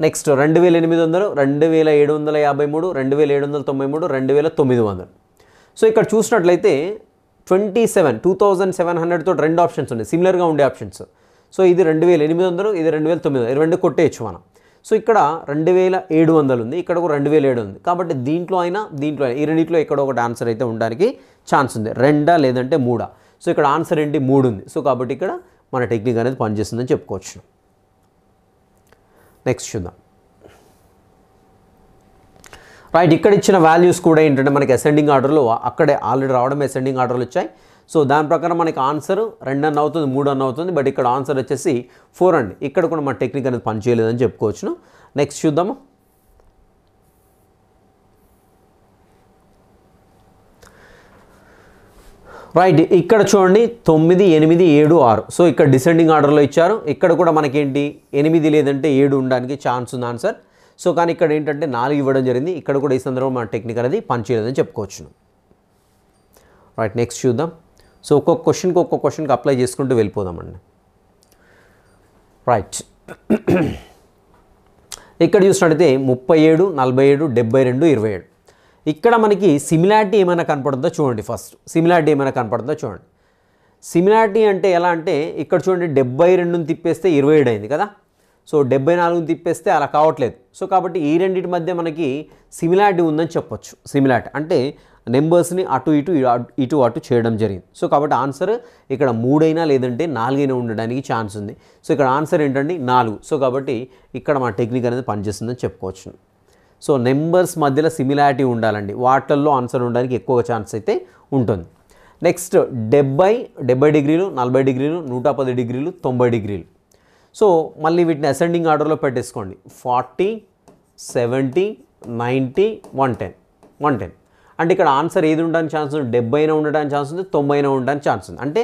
నెక్స్ట్ 2800, 2753, 2793, 2900. సో ఇక్కడ చూసినట్లయితే 2700 తోటి రెండు ఆప్షన్స్ ఉన్నాయి, సిమిలర్గా ఉండే ఆప్షన్స్. సో ఇది 2800, ఇది 2900, ఈ రెండు కొట్టేయచ్చు మనం. సో ఇక్కడ 2700 ఉంది, ఇక్కడ కూడా 2700 ఉంది. కాబట్టి దీంట్లో అయినా దీంట్లో అయినా ఈ రెండింటిలో ఎక్కడో ఒకటి ఆన్సర్ అయితే ఉండడానికి ఛాన్స్ ఉంది, 2 లేదంటే 3. సో ఇక్కడ ఆన్సర్ ఏంటి 3 ఉంది. సో కాబట్టి ఇక్కడ మన టెక్నిక్ అనేది పనిచేస్తుందని చెప్పుకోవచ్చు. నెక్స్ట్ చూద్దాం. రైట్, ఇక్కడ ఇచ్చిన వాల్యూస్ కూడా ఏంటంటే మనకి అసెండింగ్ ఆర్డర్లో అక్కడే ఆల్రెడీ రావడం అసెండింగ్ ఆర్డర్లు వచ్చాయి. సో దాని ప్రకారం మనకి ఆన్సర్ 2 అన్న అవుతుంది, 3 అన్న అవుతుంది. బట్ ఇక్కడ ఆన్సర్ వచ్చేసి 4 అండి. ఇక్కడ కూడా మన టెక్నిక్ అనేది పనిచేయలేదని చెప్పుకోవచ్చును. నెక్స్ట్ చూద్దాము. రైట్, ఇక్కడ చూడండి 9, 8, 7, 6. సో ఇక్కడ డిసెండింగ్ ఆర్డర్లో ఇచ్చారు. ఇక్కడ కూడా మనకేంటి 8 లేదంటే 7 ఉండడానికి ఛాన్స్ ఉంది ఆన్సర్. సో కానీ ఇక్కడ ఏంటంటే 4 ఇవ్వడం జరిగింది. ఇక్కడ కూడా ఈ సందర్భంలో మన టెక్నిక్ అనేది పనిచేయలేదని చెప్పుకోవచ్చు. రైట్, నెక్స్ట్ చూద్దాం. సో ఒక్కొక్క క్వశ్చన్కి అప్లై చేసుకుంటూ వెళ్ళిపోదామండి. రైట్, ఇక్కడ చూసినట్టయితే 37, 47, 72, 27. ఇక్కడ మనకి సిమిలారిటీ ఏమైనా కనపడుతుందో చూడండి. ఫస్ట్ సిమిలారిటీ ఏమైనా కనపడుతుందో చూడండి. సిమిలారిటీ అంటే ఎలా అంటే ఇక్కడ చూడండి 72ని తిప్పేస్తే 27 అయింది కదా. సో 74ని తిప్పేస్తే అలా కావట్లేదు. సో కాబట్టి ఈ రెండింటి మధ్య మనకి సిమిలారిటీ ఉందని చెప్పొచ్చు. సిమిలారిటీ అంటే నెంబర్స్ని అటు అటు చేయడం జరిగింది. సో కాబట్టి ఆన్సర్ ఇక్కడ 3 అయినా లేదంటే 4 అయినా ఉండడానికి ఛాన్స్ ఉంది. సో ఇక్కడ ఆన్సర్ ఏంటంటే 4. సో కాబట్టి ఇక్కడ మన టెక్నిక్ అనేది పనిచేస్తుందని చెప్పుకోవచ్చు. సో నెంబర్స్ మధ్యలో సిమిలారిటీ ఉండాలండి, వాటిల్లో ఆన్సర్ ఉండడానికి ఎక్కువ ఛాన్స్ అయితే ఉంటుంది. నెక్స్ట్ 70 డిగ్రీలు, 40 డిగ్రీలు, 110 డిగ్రీలు, 90 డిగ్రీలు. సో మళ్ళీ వీటిని అసెండింగ్ ఆర్డర్లో పెట్టేసుకోండి. 40, 70, 90, 110. అంటే ఇక్కడ ఆన్సర్ ఏది ఉండడానికి ఛాన్స్ ఉంది? 70 అయినా ఉండడానికి ఛాన్స్ ఉంది, 90 అయినా ఉండడానికి ఛాన్స్ ఉంది. అంటే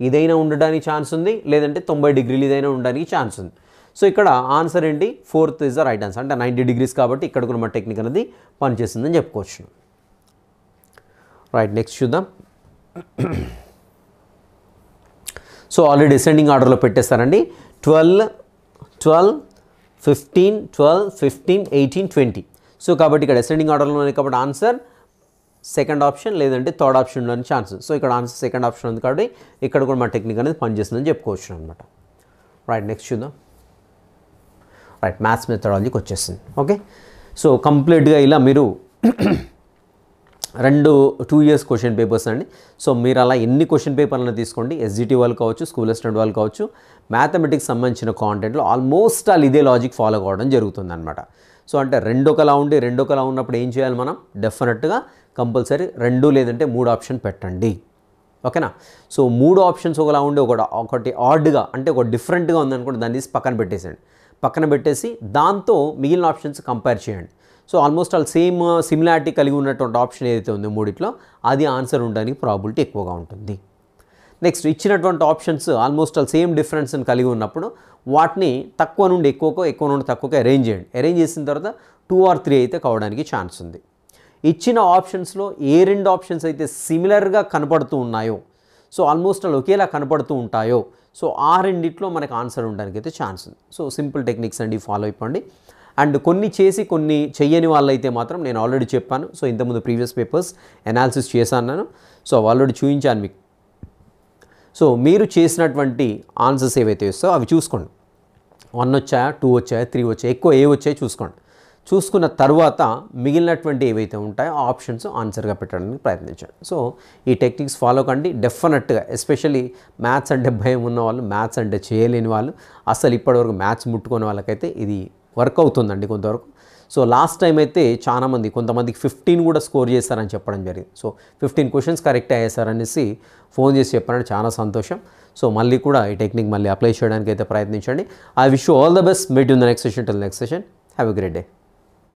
ఇదైనా ఉండడానికి ఛాన్స్ ఉంది, లేదంటే 90 డిగ్రీలు ఇదైనా ఉండడానికి ఛాన్స్ ఉంది. సో ఇక్కడ ఆన్సర్ ఏంటి? 4th is the right answer. అంటే 90 డిగ్రీస్ కాబట్టి ఇక్కడ కూడా మన టెక్నిక్ అనేది పనిచేస్తుందని చెప్పుకోవచ్చు. రైట్, నెక్స్ట్ చూద్దాం. సో ఆల్రెడీ డిసెండింగ్ ఆర్డర్లో పెట్టేస్తారండి. 12, 15, 12, 15, 18, 20. సో కాబట్టి ఇక్కడ డిసెండింగ్ ఆర్డర్లో ఉన్నాయి కాబట్టి ఆన్సర్ సెకండ్ ఆప్షన్ లేదంటే థర్డ్ ఆప్షన్లోని ఛాన్సెస్. సో ఇక్కడ ఆన్సర్ సెకండ్ ఆప్షన్ ఉంది కాబట్టి ఇక్కడ కూడా మన టెక్నిక్ అనేది పనిచేస్తుందని చెప్పుకోవచ్చు అనమాట. రైట్, నెక్స్ట్ చూద్దాం. రైట్, మ్యాథ్స్ మెథడాలజీకి వచ్చేసింది. ఓకే, సో కంప్లీట్గా ఇలా మీరు 2 years క్వశ్చన్ పేపర్స్ అండి. సో మీరు అలా ఎన్ని క్వశ్చన్ పేపర్లను తీసుకోండి, ఎస్జిటి వాళ్ళు కావచ్చు, స్కూల్ అసిస్టెంట్ వాళ్ళు కావచ్చు, మ్యాథమెటిక్స్ సంబంధించిన కాంటెంట్లో ఆల్మోస్ట్ ఆల్ ఇదే లాజిక్ ఫాలో కావడం జరుగుతుంది అనమాట. సో అంటే 2 ఒకలా ఉండి 2 ఒకలా ఉన్నప్పుడు ఏం చేయాలి మనం? డెఫినెట్గా కంపల్సరీ 2 లేదంటే 3 ఆప్షన్ పెట్టండి. ఓకేనా? సో 3 ఆప్షన్స్ ఒకలా ఉండి ఒకటి ఆడ్గా అంటే ఒక డిఫరెంట్గా ఉందనుకోండి, దాన్ని తీసి పక్కన పెట్టేసేయండి. పక్కన పెట్టేసి దాంతో మిగిలిన ఆప్షన్స్ కంపేర్ చేయండి. So almost all same similarity కలిగి ఉన్నటువంటి ఆప్షన్ ఏదైతే ఉందో మూడిట్లో, అది ఆన్సర్ ఉండడానికి ప్రాబిలిటీ ఎక్కువగా ఉంటుంది. నెక్స్ట్ ఇచ్చినటువంటి ఆప్షన్స్ ఆల్మోస్ట్ ఆల్ సేమ్ డిఫరెన్స్ని కలిగి ఉన్నప్పుడు వాటిని తక్కువ నుండి ఎక్కువకో, ఎక్కువ నుండి తక్కువగా అరేంజ్ చేయండి. అరేంజ్ చేసిన తర్వాత 2 or 3 అయితే కావడానికి ఛాన్స్ ఉంది. ఇచ్చిన ఆప్షన్స్లో ఏ 2 ఆప్షన్స్ అయితే సిమిలర్గా కనపడుతూ ఉన్నాయో, సో ఆల్మోస్ట్ ఆల్ ఒకేలా కనపడుతూ ఉంటాయో, సో ఆ రెండిట్లో మనకు ఆన్సర్ ఉండడానికి అయితే ఛాన్స్ ఉంది. సో సింపుల్ టెక్నిక్స్ అండి, ఫాలో అయిపోండి. అండ్ కొన్ని చేసి కొన్ని చెయ్యని వాళ్ళైతే మాత్రం నేను ఆల్రెడీ చెప్పాను. సో ఇంతకుముందు ప్రీవియస్ పేపర్స్ అనాలిసిస్ చేశాను, సో ఆల్రెడీ చూపించాను మీకు. సో మీరు చేసినటువంటి ఆన్సర్స్ ఏవైతే వస్తాయో అవి చూసుకోండి. 1 వచ్చాయా, 2 వచ్చాయా, 3 వచ్చాయా, ఎక్కువ ఏ వచ్చాయో చూసుకోండి. చూసుకున్న తర్వాత మిగిలినటువంటి ఏవైతే ఉంటాయో ఆ ఆప్షన్స్ ఆన్సర్గా పెట్టడానికి ప్రయత్నించండి. సో ఈ టెక్నిక్స్ ఫాలో కండి. డెఫినెట్గా ఎస్పెషల్లీ మ్యాథ్స్ అంటే భయం ఉన్న వాళ్ళు, మ్యాథ్స్ అంటే చేయలేని వాళ్ళు, అసలు ఇప్పటివరకు మ్యాథ్స్ ముట్టుకునే వాళ్ళకైతే ఇది వర్క్ అవుతుందండి కొంతవరకు. సో లాస్ట్ టైం అయితే చాలామంది, కొంతమందికి 15 కూడా స్కోర్ చేస్తారని చెప్పడం జరిగింది. సో 15 క్వశ్చన్స్ కరెక్ట్ అయ్యేసారనేసి ఫోన్ చేసి చెప్పారంటే చాలా సంతోషం. సో మళ్ళీ కూడా ఈ టెక్నిక్ మళ్ళీ అప్లై చేయడానికి అయితే ప్రయత్నించండి. I wish you all the best. Meet in the next session. Till next session, have a great day.